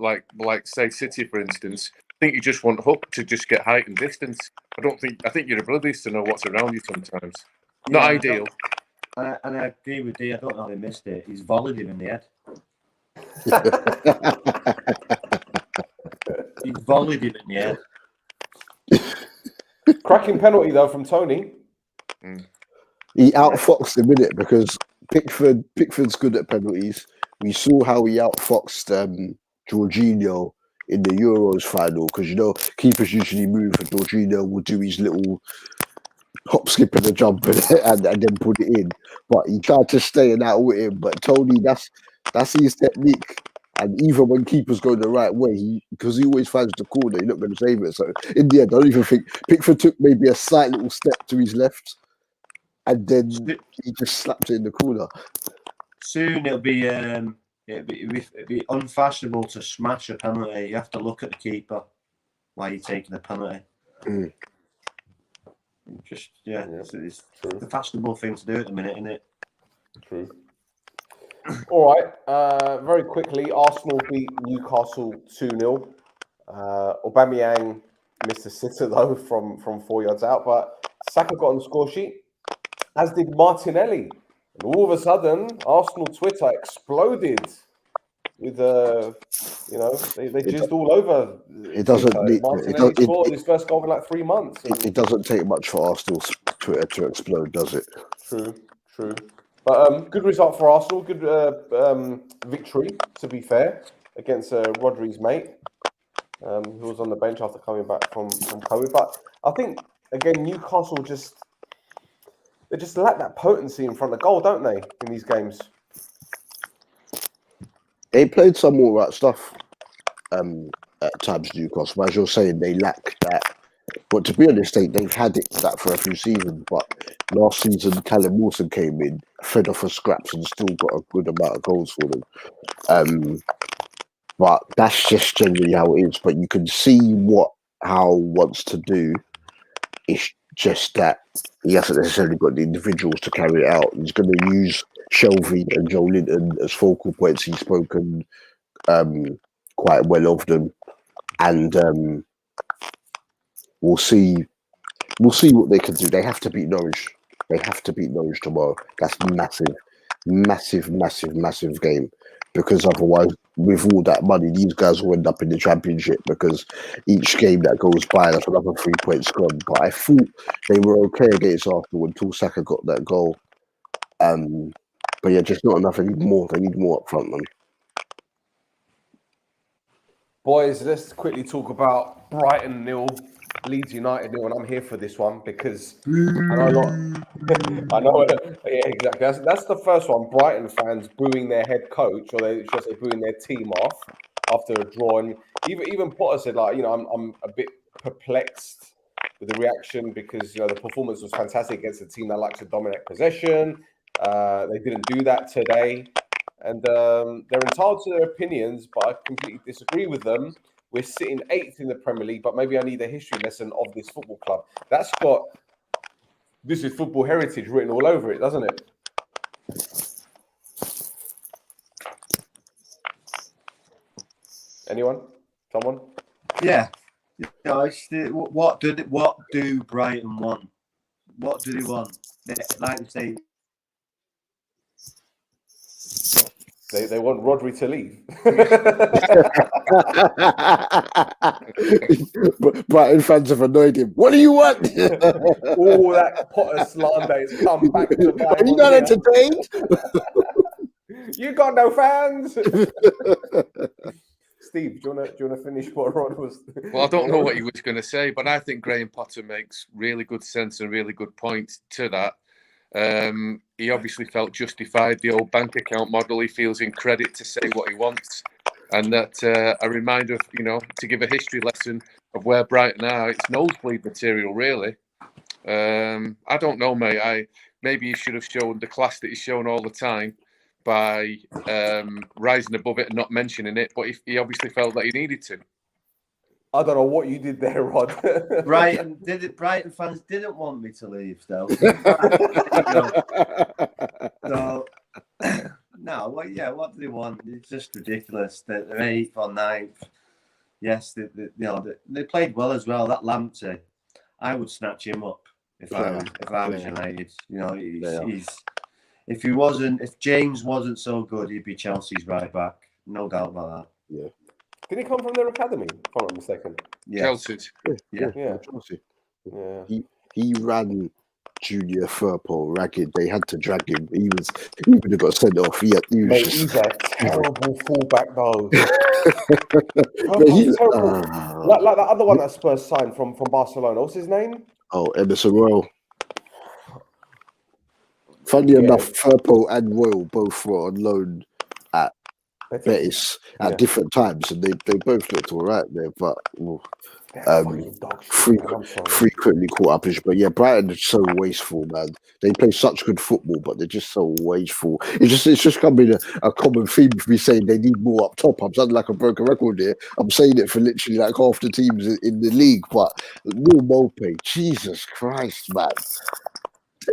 say City, for instance. I think you just want Hook to just get height and distance. I think you're oblivious to know what's around you sometimes. Not ideal. And I agree with D. I don't know how he missed it. He's volleyed him in the head. He volleyed him in the head. Cracking penalty though from Tony. He outfoxed him in it because Pickford's good at penalties. We saw how he outfoxed Jorginho in the Euros final because keepers usually move and Jorginho will do his little hop, skip and a jump and then put it in. But he tried to stay and out with him. But Tony, that's his technique. And even when keepers go the right way, because he always finds the corner, you're not going to save it. So in the end, I don't even think Pickford took maybe a slight little step to his left, and then he just slapped it in the corner. Soon it'll be unfashionable to smash a penalty. You have to look at the keeper while you're taking a penalty. It's the fashionable thing to do at the minute, isn't it? True. All right. Very quickly, Arsenal beat Newcastle 2-0. Aubameyang missed a sitter though from 4 yards out, but Saka got on the score sheet, as did Martinelli. And all of a sudden, Arsenal Twitter exploded with they jizzed all over. It doesn't need. Martinelli scored his first goal in like 3 months. It doesn't take much for Arsenal's Twitter to explode, does it? True. But good result for Arsenal. Good victory, to be fair, against Rodri's mate, who was on the bench after coming back from COVID. But I think again, Newcastle just lack that potency in front of goal, don't they? In these games, they played some all right stuff at times. Newcastle, but as you're saying, they lack that. But to be honest, they've had that for a few seasons. But last season, Callum Wilson came in, fed off of scraps, and still got a good amount of goals for them. But that's just generally how it is. But you can see what Howe wants to do. It's just that he hasn't necessarily got the individuals to carry it out. He's going to use Shelvey and Joe Linton as focal points. He's spoken quite well of them, and we'll see what they can do. They have to beat Norwich. They have to beat Norwich tomorrow. That's massive game. Because otherwise, with all that money, these guys will end up in the Championship because each game that goes by, that's another 3 points gone. But I thought they were okay against Arsenal until Saka got that goal. But yeah, just not enough. They need more. They need more up front, man. Boys, let's quickly talk about Brighton 0, Leeds United 0, and I'm here for this one because I know a lot. I know, yeah, exactly. That's the first one. Brighton fans booing their head coach, or they should say booing their team off after a draw. And even Potter said, I'm a bit perplexed with the reaction because the performance was fantastic against a team that likes to dominate possession. They didn't do that today. And they're entitled to their opinions, but I completely disagree with them. We're sitting 8th in the Premier League, but maybe I need a history lesson of this football club. That's got "this is football heritage" written all over it, doesn't it? Anyone? Someone? Yeah. What do Brighton want? What do they want? Like you say. They want Rhodri to leave. Brighton fans have annoyed him. What do you want? All that Potter slander has come back to Brighton. Are you not entertained? You got no fans. Steve, do you wanna finish what Rod was? Well, I don't know what he was going to say, but I think Graham Potter makes really good sense and really good points to that. He obviously felt justified. The old bank account model, he feels in credit to say what he wants. And that a reminder of, to give a history lesson of where Brighton are, it's nosebleed material, really. I don't know, mate. Maybe he should have shown the class that he's shown all the time by rising above it and not mentioning it. But he obviously felt that he needed to. I don't know what you did there, Rod. Brighton fans didn't want me to leave, Stel. So, no, what do they want? It's just ridiculous. They're 8th or 9th. Yes, they played well as well. That Lamptey, I would snatch him up if I was United. If James wasn't so good, he'd be Chelsea's right back. No doubt about that. Yeah. Did he come from their academy, if I'm not mistaken? Yeah. Chelsea's. Yeah. Chelsea. Yeah. He ran Junior Firpo ragged. They had to drag him. He would have got sent off. He's He's a terrible fullback, though. terrible. Like that other one that Spurs signed from Barcelona. What's his name? Oh, Emerson Royal. Funny enough, Firpo and Royal both were on loan at Betis at different times, and they both looked all right there, but frequently caught up. But yeah, Brighton is so wasteful, man. They play such good football, but they're just so wasteful. It's just coming a common theme for me saying they need more up top. I'm sounding like a broken record here. I'm saying it for literally like half the teams in the league, but no Mope. Jesus Christ, man.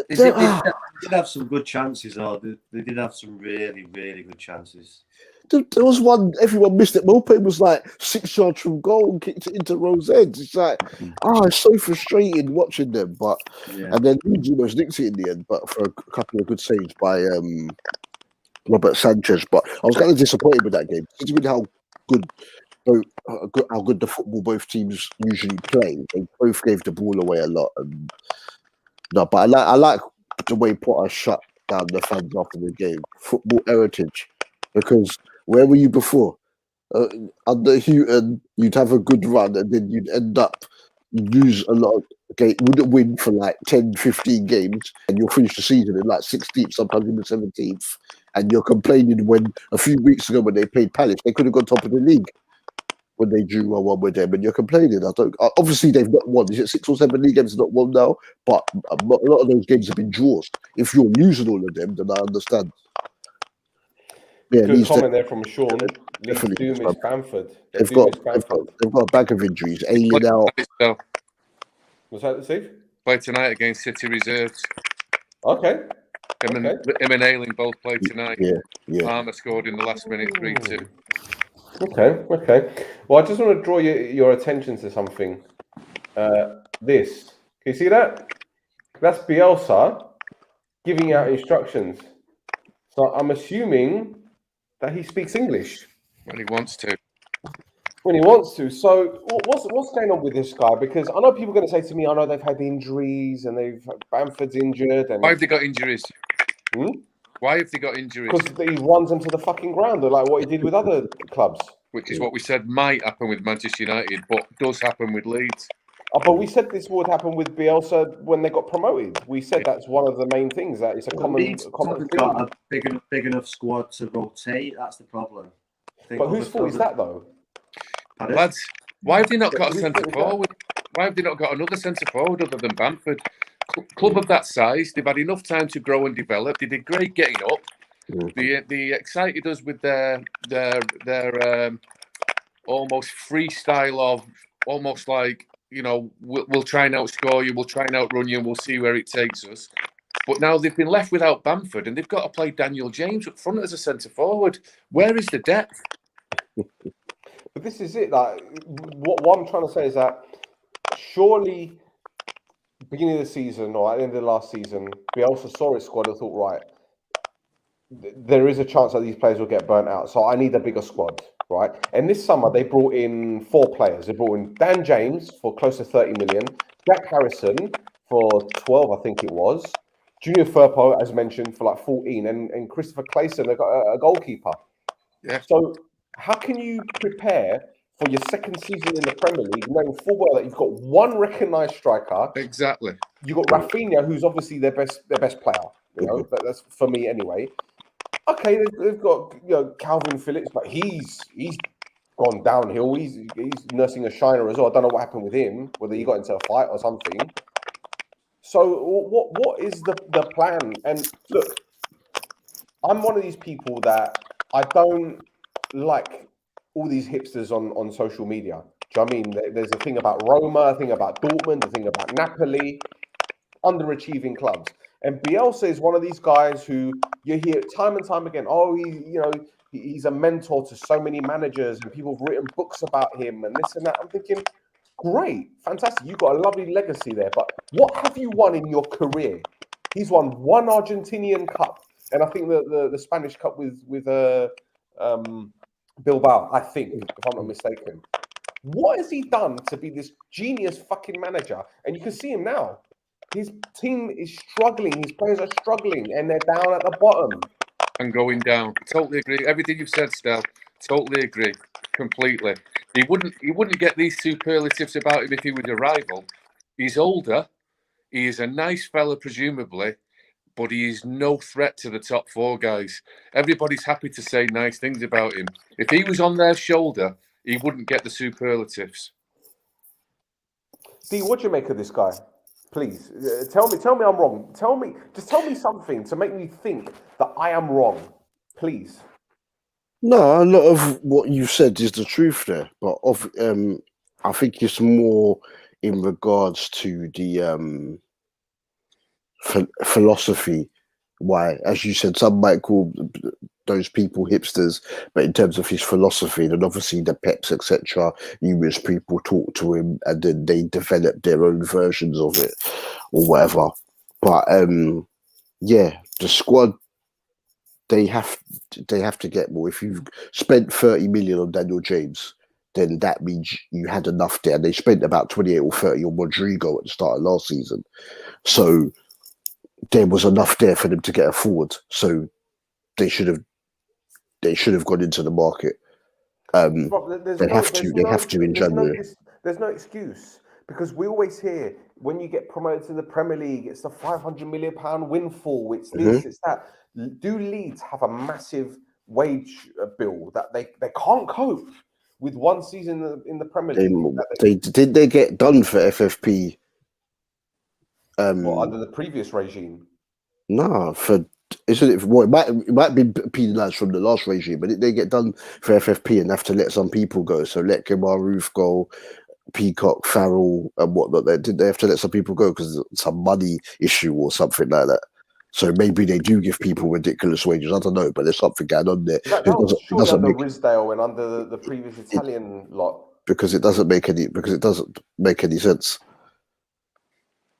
They did have some good chances, though. They did have some really, really good chances. There was one, everyone missed it. Mope was like 6 yards from goal and kicked it into Rose Ends. It's like, it's so frustrating watching them. But and then Leeds almost nicked it in the end, but for a couple of good saves by Robert Sanchez. But I was kind of disappointed with that game, considering how good the football both teams usually play. They both gave the ball away a lot. But I like the way Potter shut down the fans after the game. Football heritage. Because where were you before? Under Houghton, you'd have a good run and then you'd end up, lose a lot of games, wouldn't win for like 10, 15 games, and you'll finish the season in like 16th, sometimes in the 17th. And you're complaining when a few weeks ago when they played Palace, they could have gone top of the league when they drew 1-1 with them, and you're complaining. Obviously, they've not won. Is it 6 or 7 league games not won now? But a lot of those games have been draws. If you're losing all of them, then I understand. Yeah, good comment there from Sean. Definitely. Doom is Bamford. They've got a bag of injuries. Ailing out. Was that the Steve? Play tonight against City Reserves. Okay. Him and Ailing both played tonight. Yeah. Palmer scored in the last minute 3-2. Okay. Well, I just want to draw your attention to something. This. Can you see that? That's Bielsa giving out instructions. So I'm assuming that he speaks English. When he wants to. So what's going on with this guy? Because I know people are going to say to me, I know they've had injuries and Bamford's injured. And why have they got injuries? Why have they got injuries? Because he runs them to the fucking ground, like what he did with other clubs. Which is what we said might happen with Manchester United, but does happen with Leeds. But we said this would happen with Bielsa when they got promoted. We said that's one of the main things, that it's a common thing. Got a big enough squad to rotate. That's the problem. But whose fault is that, though? Lads, why have they not got a centre forward? Why have they not got another centre forward other than Bamford? Club of that size, they've had enough time to grow and develop. They did great getting up. They excited us with their almost freestyle of almost like, we'll try and outscore you, we'll try and outrun you, and we'll see where it takes us. But now they've been left without Bamford, and they've got to play Daniel James up front as a centre forward. Where is the depth? But this is it. Like, what I'm trying to say is that surely, beginning of the season or at the end of the last season, Bielsa saw his squad and thought, right, there is a chance that these players will get burnt out. So I need a bigger squad, right? And this summer, they brought in 4 players. They brought in Dan James for close to 30 million, Jack Harrison for 12, I think it was, Junior Firpo, as mentioned, for like 14, and Christopher Clayson, they've got a goalkeeper. Yeah. So how can you prepare for your second season in the Premier League, knowing full well that you've got one recognised striker? Exactly. You've got Rafinha, who's obviously their best player. You know, that's for me anyway. Okay, they've got Calvin Phillips, but he's gone downhill. He's nursing a shiner as well. I don't know what happened with him, whether he got into a fight or something. So what is the plan? And look, I'm one of these people that I don't like all these hipsters on social media. Do you know what I mean? There's a thing about Roma, a thing about Dortmund, a thing about Napoli, underachieving clubs. And Bielsa is one of these guys who you hear time and time again. Oh, he's a mentor to so many managers, and people have written books about him and this and that. I'm thinking, great, fantastic. You've got a lovely legacy there. But what have you won in your career? He's won one Argentinian Cup, and I think the Spanish Cup with Bilbao, I think, if I'm not mistaken. What has he done to be this genius fucking manager? And you can see him now. His team is struggling. His players are struggling, and they're down at the bottom. And going down. Totally agree. Everything you've said, Stel. Totally agree. Completely. He wouldn't get these superlatives about him if he was a rival. He's older. He is a nice fella, presumably, but he is no threat to the top four guys. Everybody's happy to say nice things about him. If he was on their shoulder, he wouldn't get the superlatives. D, what do you make of this guy? Please tell me I'm wrong. Tell me something to make me think that I am wrong. Please. No, a lot of what you said is the truth there, but I think it's more in regards to the philosophy. Why, as you said, some might call those people hipsters, but in terms of his philosophy, then obviously the Peps, etc., numerous people talk to him, and then they develop their own versions of it, or whatever. But yeah, the squad, they have to get more. If you've spent 30 million on Daniel James, then that means you had enough there. They spent about 28 or 30 on Rodrigo at the start of last season, so there was enough there for them to get a forward. So they should have gone into the market. They have to in January. There's no excuse, because we always hear when you get promoted to the Premier League, it's the £500 million windfall. It's this, it's that. Do Leeds have a massive wage bill that they can't cope with one season in the Premier League? They get done for FFP? Under the previous regime? No, isn't it? Well, it might be penalised from the last regime, but they get done for FFP and have to let some people go. So let Kemar Roof go, Peacock, Farrell, and whatnot. They have to let some people go because some money issue or something like that. So maybe they do give people ridiculous wages. I don't know, but there's something going on there. That was surely under Ridsdale and under the previous Italian lot. Because it doesn't make any sense.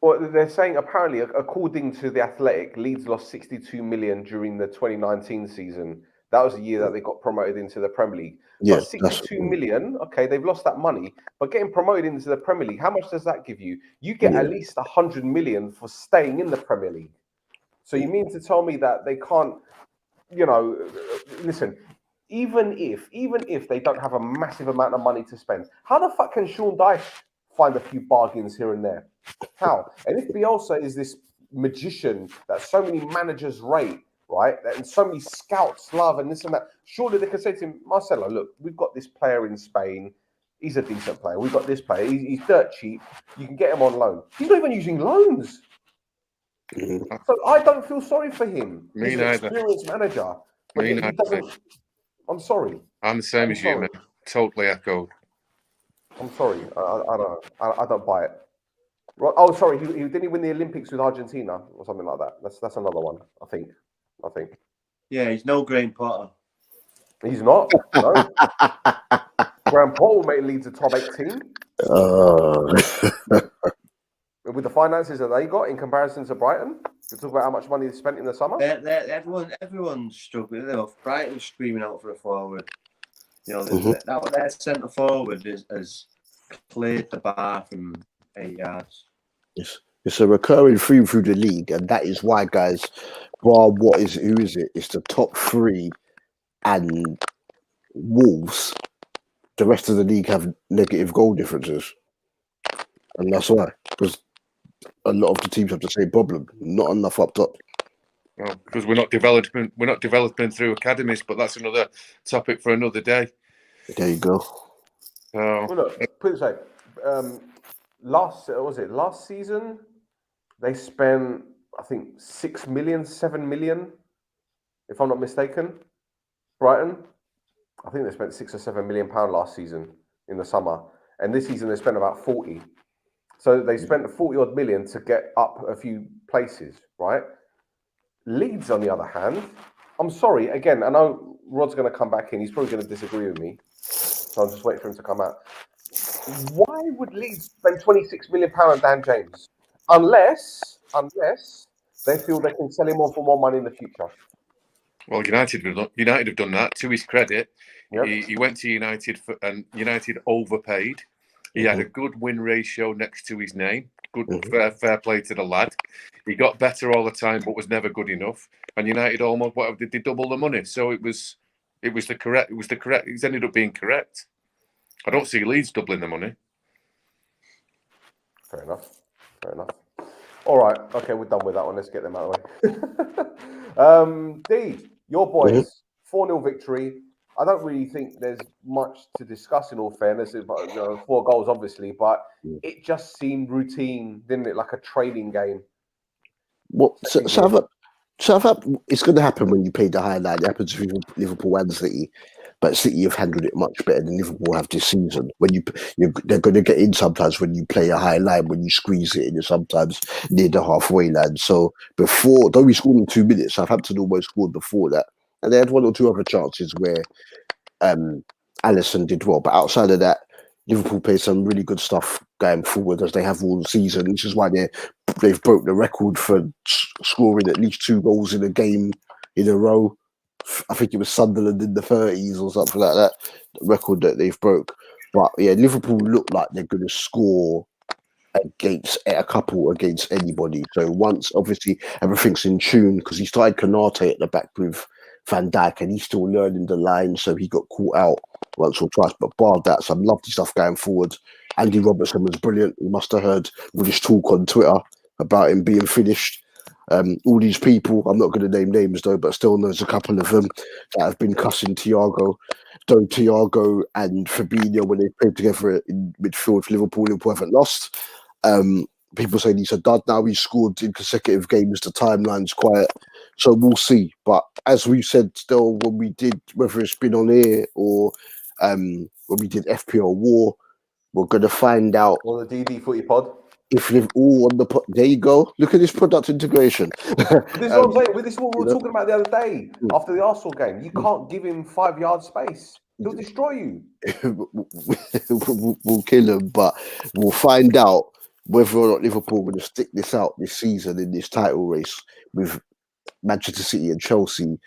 Well, they're saying apparently, according to The Athletic, Leeds lost 62 million during the 2019 season. That was the year that they got promoted into the Premier League. Yeah, but 62 million, okay, they've lost that money. But getting promoted into the Premier League, how much does that give you? You get at least 100 million for staying in the Premier League. So you mean to tell me that they can't, listen, even if they don't have a massive amount of money to spend, how the fuck can Sean Dyche find a few bargains here and there? How? And if Bielsa is this magician that so many managers rate, right, and so many scouts love and this and that, surely they could say to him, Marcelo, look, we've got this player in Spain. He's a decent player. We've got this player. He's dirt cheap. You can get him on loan. He's not even using loans. So I don't feel sorry for him. Me He's neither. an experienced manager. But Me he neither. doesn't. I'm sorry. I'm the same as you, man. Totally echoed. I'm sorry. I don't buy it. Oh, sorry. He didn't he win the Olympics with Argentina or something like that. That's another one. I think. Yeah, he's no Graham Potter. He's not. No. Graham Potter made Leeds a top 8 team. With the finances that they got in comparison to Brighton, we talk about how much money they spent in the summer. Everyone's struggling. Brighton's screaming out for a forward. Their centre forward has cleared the bar from 8 yards. Yes. It's a recurring theme through the league, and that is why, guys, bar who is it? It's the top three and Wolves. The rest of the league have negative goal differences, and that's why, because a lot of the teams have the same problem. Not enough up top. Well, because we're not developing through academies, but that's another topic for another day. There you go. So, Well, look, put it this way. Last season, they spent, I think, 6 million, 7 million, if I'm not mistaken. Brighton, I think they spent £6 or £7 million last season in the summer, and this season they spent about 40. So they spent 40 odd million to get up a few places, right? Leeds, on the other hand, I'm sorry, again, I know Rod's going to come back in. He's probably going to disagree with me, so I'm just waiting for him to come out. Why would Leeds spend £26 million on Dan James? Unless they feel they can sell him on for more money in the future. well, United have done that. To his credit, Yep. he went to United and United overpaid. He had a good win ratio next to his name. Good, fair play to the lad. He got better all the time, but was never good enough. And United almost did they double the money. So it was the correct. It's ended up being correct. I don't see Leeds doubling the money. Fair enough. All right. Okay, we're done with that one. Let's get them out of the way. D, your boys, 4-0 victory. I don't really think there's much to discuss in all fairness. But, 4 goals, obviously, but it just seemed routine, didn't it? Like a training game. Well, Southampton, it's going to happen when you play the highlight. It happens with Liverpool and City, but City have handled it much better than Liverpool have this season. When they're going to get in sometimes when you play a high line, when you squeeze it in, you're sometimes near the halfway line. So before, though we scored in 2 minutes, Southampton almost scored before that, and they had 1 or 2 other chances where Alisson did well. But outside of that, Liverpool played some really good stuff going forward, as they have all season, which is why they've broke the record for scoring at least 2 goals in a game in a row. I think it was Sunderland in the 30s or something like that, the record that they've broke. But yeah, Liverpool look like they're going to score against anybody. So once, obviously, everything's in tune, because he started Konate at the back with Van Dijk, and he's still learning the line, so he got caught out once or twice. But bar that, some lovely stuff going forward. Andy Robertson was brilliant. You must have heard with his talk on Twitter about him being finished. All these people, I'm not going to name names though, but still there's a couple of them that have been cussing Thiago. Though Thiago and Fabinho, when they played together in midfield for Liverpool haven't lost. People saying he's a dud now. He's scored in consecutive games. The timeline's quiet. So we'll see. But as we said, still, when we did, whether it's been on air or when we did FPL War, we're going to find out. Or the DD Footy Pod. If they've all on the pod. There you go. Look at this product integration. This is what I'm saying. This is what we were talking about the other day after the Arsenal game. You can't give him 5 yard space. He'll destroy you. We'll kill him, but we'll find out whether or not Liverpool are going to stick this out this season in this title race with Manchester City and Chelsea,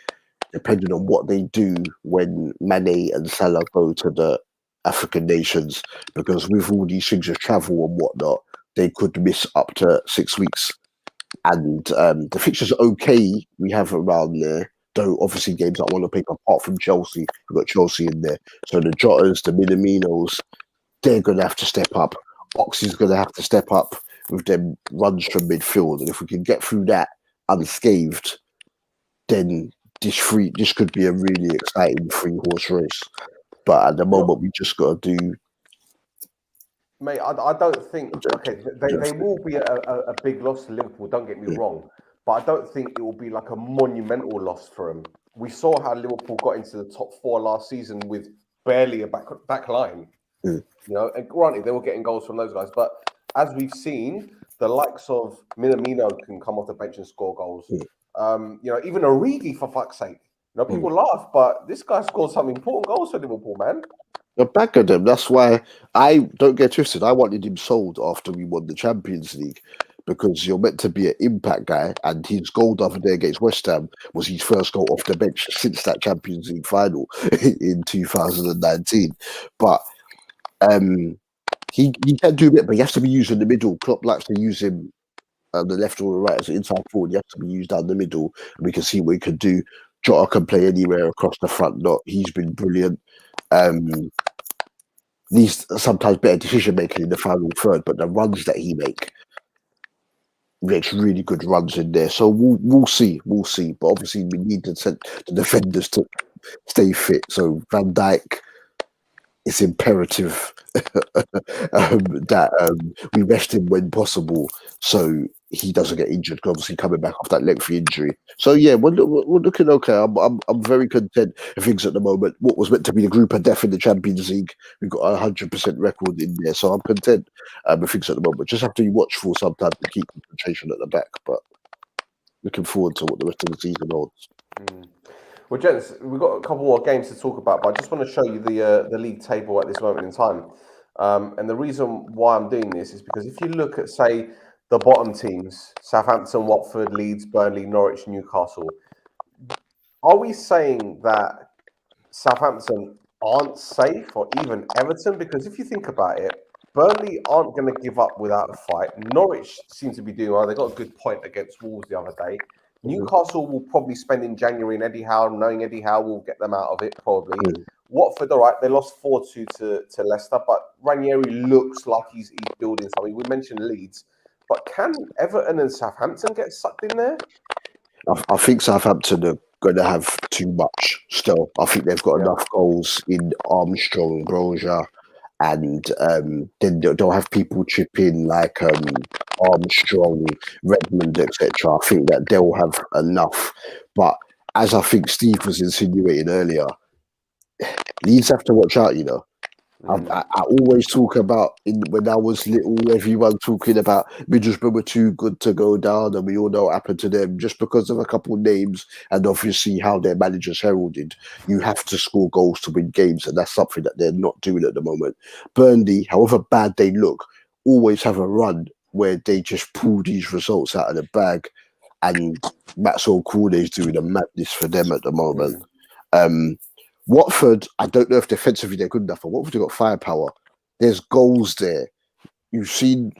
depending on what they do when Mane and Salah go to the African nations, because with all these things of travel and whatnot, they could miss up to 6 weeks. And the fixtures okay we have around there, though obviously games that I want to pick apart from Chelsea, we've got Chelsea in there. So the Jotas, the Minaminos, they're going to have to step up. Oxy's going to have to step up with them runs from midfield. And if we can get through that unscathed, then this could be a really exciting 3-horse race. But at the moment, we just got to do. Mate, I don't think. Okay, they will be a big loss to Liverpool. Don't get me wrong, but I don't think it will be like a monumental loss for them. We saw how Liverpool got into the top 4 last season with barely a back line. You know, and granted they were getting goals from those guys, but as we've seen, the likes of Minamino can come off the bench and score goals. You know, even Origi, for fuck's sake. You know, people laugh, but this guy scored some important goals for Liverpool, man. The back of them. That's why I don't get twisted. I wanted him sold after we won the Champions League, because you're meant to be an impact guy, and his goal the other day against West Ham was his first goal off the bench since that Champions League final in 2019. But he can do a bit, but he has to be used in the middle. Klopp likes to use him the left or the right as an inside forward. You have to be used down the middle, and we can see what he can do. Jota can play anywhere across the front. He's been brilliant. These sometimes better decision making in the final third, but the runs that he makes really good runs in there. So we'll see. But obviously we need the defenders to stay fit. So Van Dijk, it's imperative that we rest him when possible, so he doesn't get injured. Obviously, coming back off that lengthy injury. So yeah, we're looking okay. I'm very content with things at the moment. What was meant to be the group of death in the Champions League, we've got a 100% record in there. So I'm content with things at the moment. Just have to be watchful sometimes to keep concentration at the back. But looking forward to what the rest of the season holds. Well, gents, we've got a couple more games to talk about, but I just want to show you the league table at this moment in time. And the reason why I'm doing this is because if you look at, say, the bottom teams, Southampton, Watford, Leeds, Burnley, Norwich, Newcastle, are we saying that Southampton aren't safe, or even Everton? Because if you think about it, Burnley aren't going to give up without a fight. Norwich seems to be doing well. They got a good point against Wolves the other day. Newcastle will probably spend in January in Eddie Howe, knowing Eddie Howe will get them out of it, probably. Watford, all right, they lost 4-2 to Leicester, but Ranieri looks like he's building something. We mentioned Leeds, but can Everton and Southampton get sucked in there? I think Southampton are going to have too much still. I think they've got enough goals in Armstrong, Broja, and then they'll have people chip in like Armstrong, Redmond, etc. I think that they'll have enough. But as I think Steve was insinuating earlier, Leeds have to watch out, I always talk about when I was little, everyone talking about Middlesbrough were too good to go down, and we all know what happened to them just because of a couple of names and obviously how their managers heralded. You have to score goals to win games, and that's something that they're not doing at the moment. Burnley, however bad they look, always have a run where they just pull these results out of the bag, and Maxwell Cornet is doing a madness for them at the moment. Watford, I don't know if defensively they're good enough, but Watford have got firepower. There's goals there. You've seen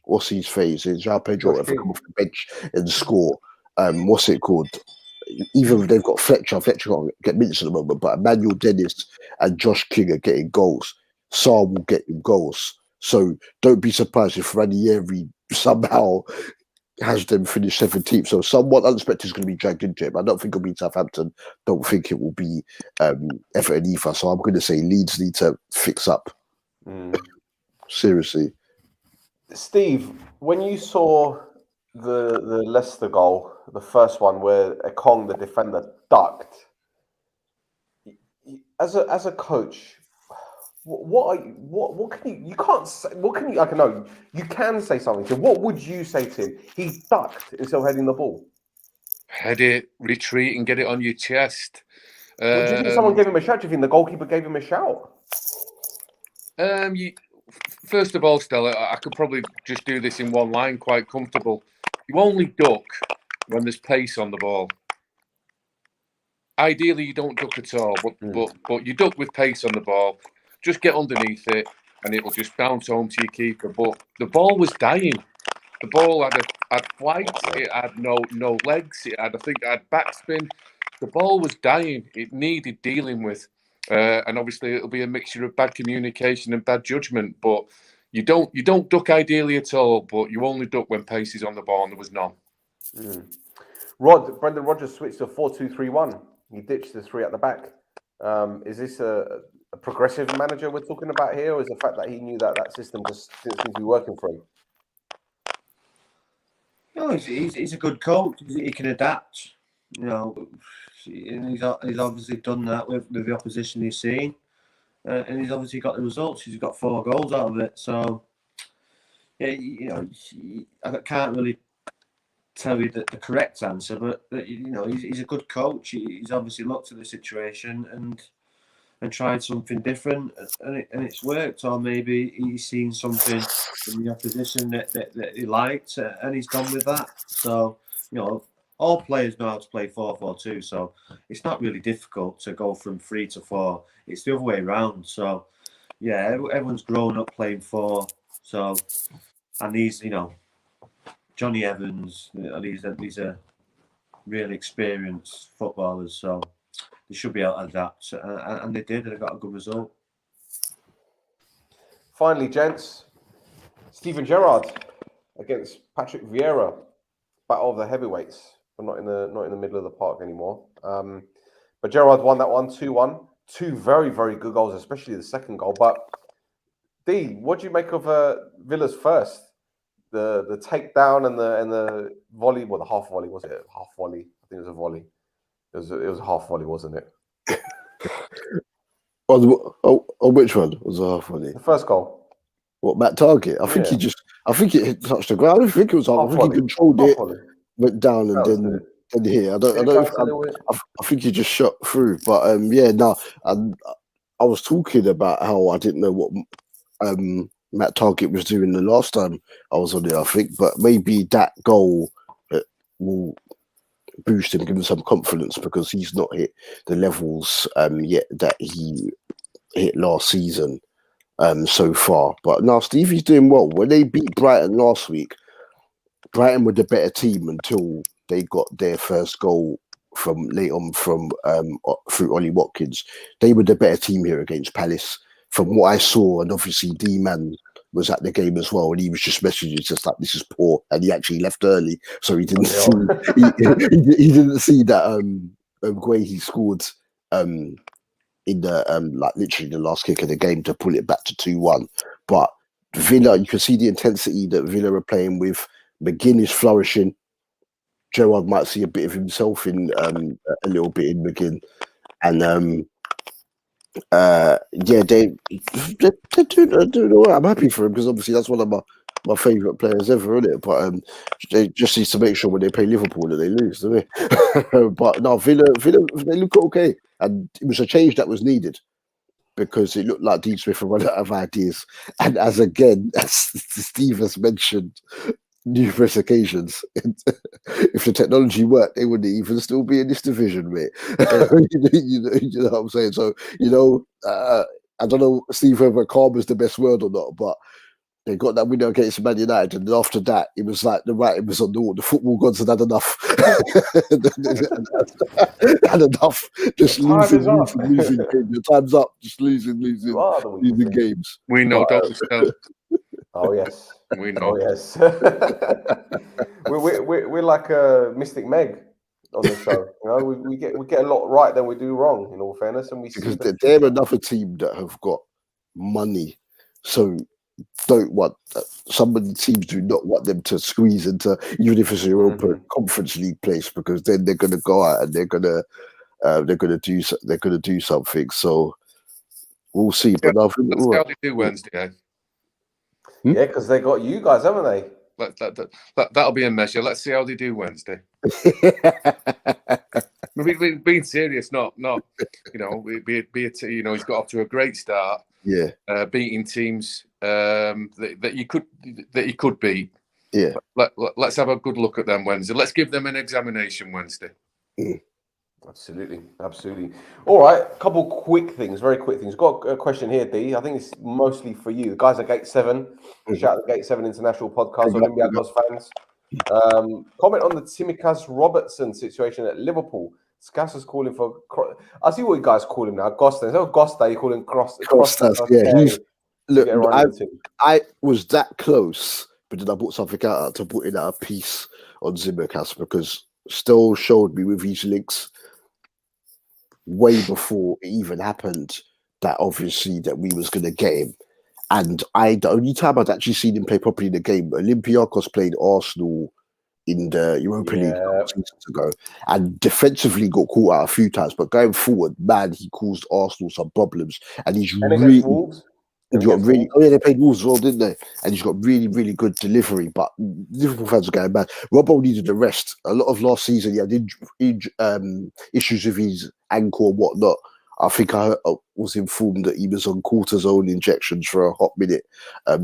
what's his face? João Pedro come off the bench and score. What's it called? Even if they've got Fletcher can't get minutes at the moment, but Emmanuel Dennis and Josh King are getting goals. Sarr will get him goals. So don't be surprised if Ranieri somehow has them finish 17th. So someone unexpected is going to be dragged into it. I don't think it'll be Southampton. Don't think it will be Everton either. So I'm going to say Leeds need to fix up. Seriously. Steve, when you saw the Leicester goal, the first one where Ekong, the defender, ducked, as a coach, what can you can't say, what can you, I don't know, you can say something to him. What would you say to him? He ducked instead of heading the ball. Head it, retreat, and get it on your chest. Do you think someone gave him a shout? Do you think the goalkeeper gave him a shout? First of all, Stella, I could probably just do this in one line, quite comfortable. You only duck when there's pace on the ball. Ideally, you don't duck at all, but you duck with pace on the ball. Just get underneath it, and it will just bounce home to your keeper. But the ball was dying. The ball had flight. It had no legs. It had backspin. The ball was dying. It needed dealing with, and obviously it'll be a mixture of bad communication and bad judgment. But you don't duck ideally at all. But you only duck when pace is on the ball, and there was none. Brendan Rodgers switched to 4-2-3-1. He ditched the three at the back. Is this a progressive manager we're talking about here, or is the fact that he knew that system just didn't seem to be working for him? No, he's a good coach. He can adapt, and he's obviously done that with the opposition he's seen, and he's obviously got the results. He's got 4 goals out of it. So, yeah, I can't really tell you the correct answer, but he's a good coach. He's obviously looked at the situation and tried something different, and it's worked. Or maybe he's seen something in the opposition that he liked, and he's gone with that. So, all players know how to play 4-4-2. So it's not really difficult to go from 3 to 4. It's the other way around. So, yeah, everyone's grown up playing 4. So, and these, Johnny Evans. These are really experienced footballers, so they should be able to adapt. And they did, and they got a good result. Finally, gents, Steven Gerrard against Patrick Vieira, battle of the heavyweights, but not in the middle of the park anymore. But Gerrard won that one 2-1. Two very, very good goals, especially the second goal. But D, what do you make of Villa's first? The takedown and the volley, well, the half volley, was it? Half volley. I think it was a volley. It was a half volley, wasn't it? Oh, which one was a half volley? The first goal. What, Matt Target? I think it touched the ground. I don't think it was half. I think he controlled it, went down, and then here. I think he just shot through. But I was talking about how I didn't know what Matt Target was doing the last time I was on there, I think, but maybe that goal will boost him, give him some confidence, because he's not hit the levels yet that he hit last season so far. But now Stevie's doing well. When they beat Brighton last week, Brighton were the better team until they got their first goal from late on through Ollie Watkins. They were the better team here against Palace from what I saw, and obviously D-Man was at the game as well, and he was just messaging just like, this is poor, and he actually left early, so he didn't see he didn't see that Guehi scored in the like literally the last kick of the game to pull it back to 2-1. But Villa, you can see the intensity that Villa are playing with. McGinn is flourishing. Gerrard might see a bit of himself in a little bit in McGinn, and they're doing all right. I'm happy for him because obviously that's one of my favourite players ever, isn't it? But they just need to make sure when they play Liverpool that they lose, don't they? But no, Villa, they look okay, and it was a change that was needed because it looked like Dean Smith had run out of ideas. And as Steve has mentioned numerous occasions, if the technology worked, they wouldn't even still be in this division, mate. you know what I'm saying? So, I don't know, Steve, whether calm is the best word or not, but they got that window against Man United, and after that, it was like the writing was on the wall. The football gods had enough. Had enough. Just losing games. Your time's up. Just losing games. We know, Dr. Stel. Oh yes, we know. Oh yes. we're like a Mystic Meg on the show. You know, we get a lot right than we do wrong. In all fairness, and because they're another team that have got money, so don't want some of the teams do not want them to squeeze into, even if it's a Europa Conference League place, because then they're going to go out and they're going to do something. So we'll see. But let's see how they do Wednesday. Yeah, because they got you guys, haven't they? That'll be a measure. Let's see how they do Wednesday. We're being serious, not he's got off to a great start. Yeah, beating teams that you could beat. Yeah, let's have a good look at them Wednesday. Let's give them an examination Wednesday. Absolutely. All right, a couple quick things, very quick things. Got a question here, D. I think it's mostly for you. The guys at Gate 7, shout out to Gate 7 International Podcast, Olympiacos fans. Comment on the Tsimikas Robertson situation at Liverpool. Scass is calling for. I see what you guys call him now. Gosta. Instead of Gosta, you call him Costas. Yeah, look, I was that close, but then I brought something out to put in a piece on Tsimikas because Stel showed me with his links way before it even happened that obviously that we was going to get him. And the only time I'd actually seen him play properly in the game, Olympiacos played Arsenal in the Europa League seasons ago, and defensively got caught out a few times. But going forward, man, he caused Arsenal some problems, and he's really. They played Wolves as well, didn't they? And he's got really, really good delivery. But Liverpool fans are going mad. Robbo needed a rest. A lot of last season, he had issues with his ankle and whatnot. I think I was informed that he was on cortisone injections for a hot minute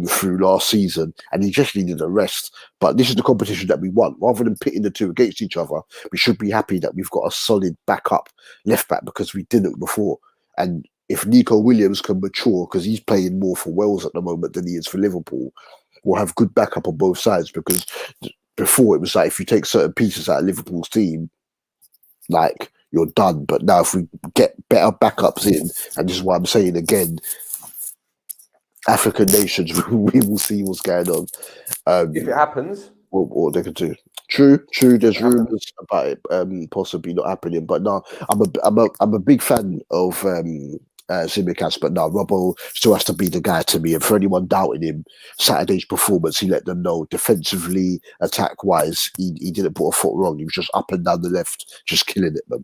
through last season, and he just needed a rest. But this is the competition that we want. Rather than pitting the two against each other, we should be happy that we've got a solid backup left back because we didn't before. And if Nico Williams can mature, because he's playing more for Wales at the moment than he is for Liverpool, we'll have good backup on both sides because before it was like if you take certain pieces out of Liverpool's team, like you're done. But now if we get better backups in, and this is what I'm saying again, African nations, we will see what's going on. If it happens, what they can do. True. There's it happens. rumours about it possibly not happening, but no, I'm a big fan of Tsimikas, but no, Robbo still has to be the guy to me. And for anyone doubting him, Saturday's performance, he let them know defensively, attack wise, he didn't put a foot wrong. He was just up and down the left, just killing it, man.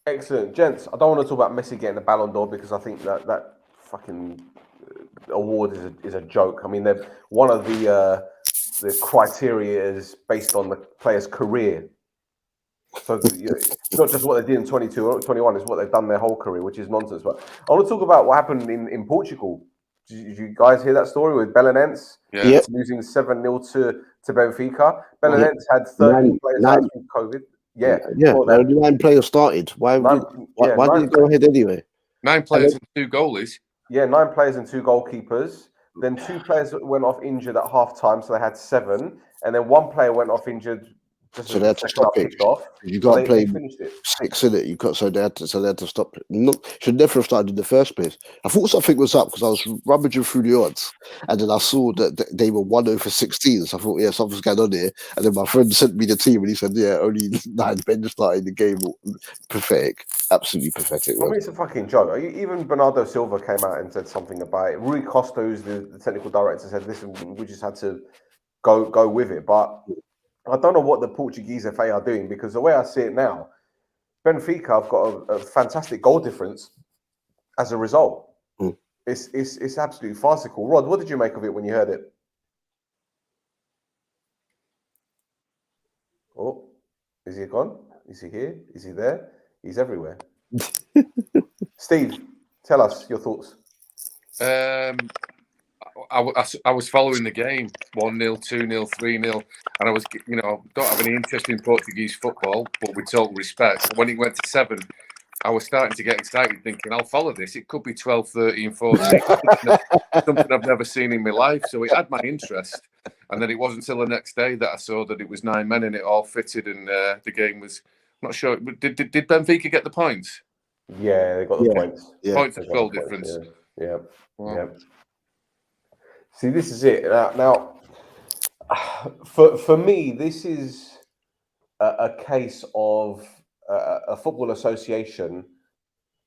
Excellent, gents. I don't want to talk about Messi getting the Ballon d'Or because I think that fucking award is a joke. I mean, they're one of the criteria is based on the player's career. So it's not just what they did in 22 or 21, it's what they've done their whole career, which is nonsense. But I want to talk about what happened in Portugal. Did you guys hear that story with Belenenses losing 7-0 to Benfica? Belenenses had 13 players out through COVID. Only 9 players started. Why did it go ahead anyway? 9 players and 2 goalies. Yeah, 9 players and 2 goalkeepers. Then 2 players went off injured at half time, so they had 7. And then 1 player went off injured. So they had to stop it. You can't play 6 in it. So they had to stop it. Should never have started in the first place. I thought something was up because I was rummaging through the odds, and then I saw that they were 1-0-16. So I thought, something's going on here. And then my friend sent me the team, and he said, only 9 men started the game. Pathetic, absolutely pathetic. I mean, it's a fucking joke. Even Bernardo Silva came out and said something about it. Rui Costa, who's the technical director, said, "Listen, we just had to go with it." But I don't know what the Portuguese FA are doing because the way I see it now, Benfica have got a fantastic goal difference as a result. It's absolutely farcical. Rod, what did you make of it when you heard it? Oh, is he gone? Is he here? Is he there? He's everywhere. Steve, tell us your thoughts. I was following the game 1-0, 2-0, 3-0, and I was, don't have any interest in Portuguese football, but with total respect. But when it went to 7, I was starting to get excited, thinking, I'll follow this. It could be 12, 13, 14, something I've never seen in my life. So it had my interest. And then it wasn't until the next day that I saw that it was 9 men and it all fitted, and the game was, I'm not sure. Did Benfica get the points? Yeah, they got the points. Yeah. Points of goal difference. Yeah. Wow. Yeah. See, this is it. Now, for me, this is a case of a football association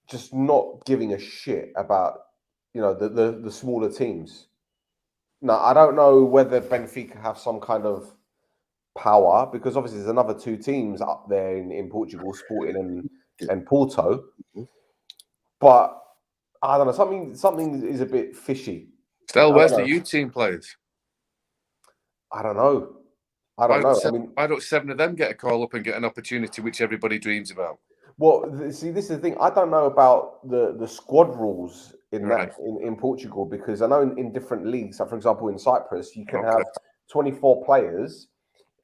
just not giving a shit about, the smaller teams. Now, I don't know whether Benfica have some kind of power because obviously there's another 2 teams up there in Portugal, Sporting and Porto. But I don't know, something is a bit fishy. Stel, where's the youth team players? I don't know. Why don't 7 of them get a call up and get an opportunity which everybody dreams about? Well, see, this is the thing. I don't know about the squad rules in Portugal because I know in different leagues, like for example in Cyprus, you can have 24 players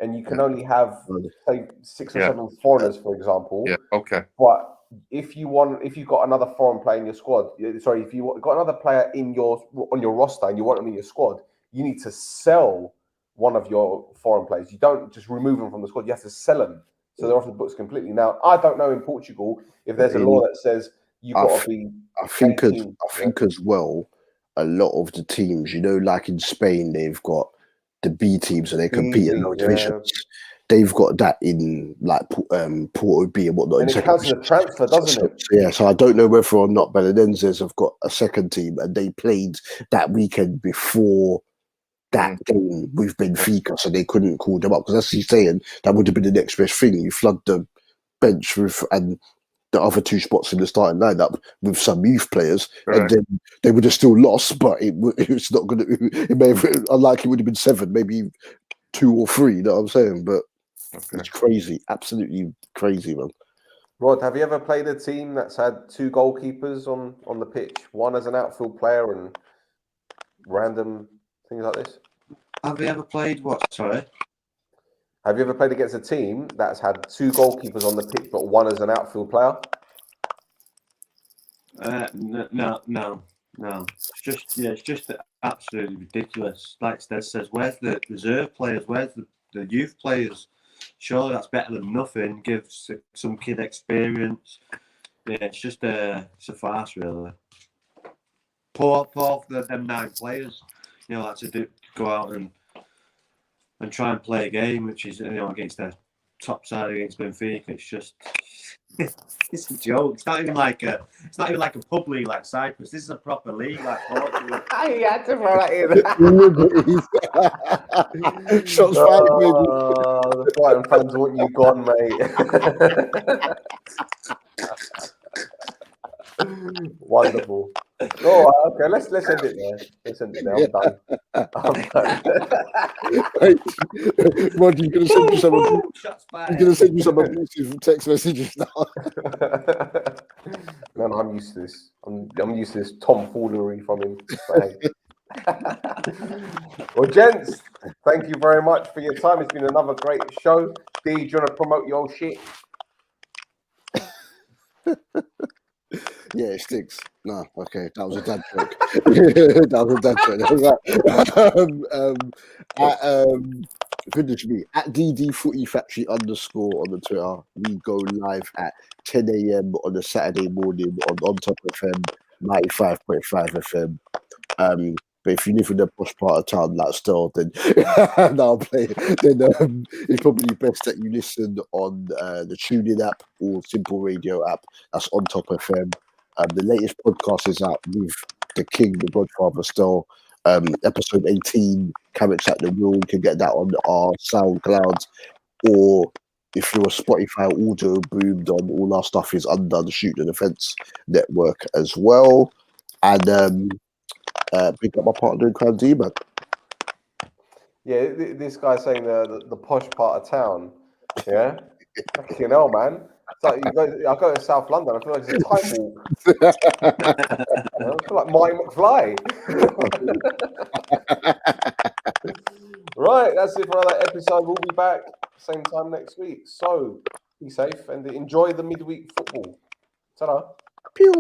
and you can only have say 6 or 7 foreigners, for example. Yeah. Okay. But if you've got another foreign player in your squad, if you got another player on your roster and you want them in your squad, you need to sell one of your foreign players. You don't just remove them from the squad; you have to sell them, so they're off the books completely. Now, I don't know in Portugal if there's a law that says you've got to be. I think as well, a lot of the teams, like in Spain, they've got the B teams and they compete in lower divisions. They've got that in like Porto B and whatnot. And it counts as a transfer, doesn't it? So I don't know whether or not Belenenses have got a second team and they played that weekend before that game with Benfica, so they couldn't call them up because as he's saying, that would have been the next best thing. You flood the bench and the other 2 spots in the starting lineup with some youth players, and then they would have still lost. But it's not going to. It may have, unlikely, would have been 7, maybe 2 or 3. You know what I'm saying? But it's crazy, absolutely crazy, man. Rod, have you ever played a team that's had 2 goalkeepers on the pitch, one as an outfield player and random things like this? Have you ever played what? Sorry. Have you ever played against a team that's had 2 goalkeepers on the pitch, but one as an outfield player? No. No, it's just absolutely ridiculous. Like Stel says, where's the reserve players? Where's the youth players? Surely that's better than nothing. Gives some kid experience. Yeah, it's a farce, really. Poor for them 9 players. Like to go out and try and play a game, which is against their top side against Benfica. It's just it's a joke. It's not even like a pub league like Cyprus. This is a proper league like Portugal. I had to throw that in. Shots fired, baby. The Brighton fans want you gone, mate. Wonderful. Oh, okay. Let's end it there. Let's end it there. I'm done. Rod, you're gonna send you some. Shots I'm fired. gonna send you some abusive text messages now. No, I'm used to this. I'm used to this tomfoolery from him. Well, gents, thank you very much for your time. It's been another great show. D, do you want to promote your shit? Yeah, it stinks. No, okay, that was a dad joke. That was a dad joke. Goodness me, at DD Footy Factory _ on the Twitter. We go live at 10 a.m. on a Saturday morning on Top FM 95.5 FM. But if you live in the posh part of town like Stel, then it's probably best that you listen on the TuneIn app or Simple Radio app. That's on Top FM. The latest podcast is out with the King, the Godfather Stel. Episode 18, Carrots at the Wheel. You can get that on our SoundCloud, or if you're a Spotify audio boomed on, all our stuff is under the Shoot the Defence network as well. And pick up my partner in crime, D, man. Yeah, this guy saying the posh part of town. Yeah, fucking hell, man. It's like I go to South London. I feel like it's a time walk. I feel like Mike McFly. Right, that's it for another episode. We'll be back same time next week. So be safe and enjoy the midweek football. Ta-da. Pew.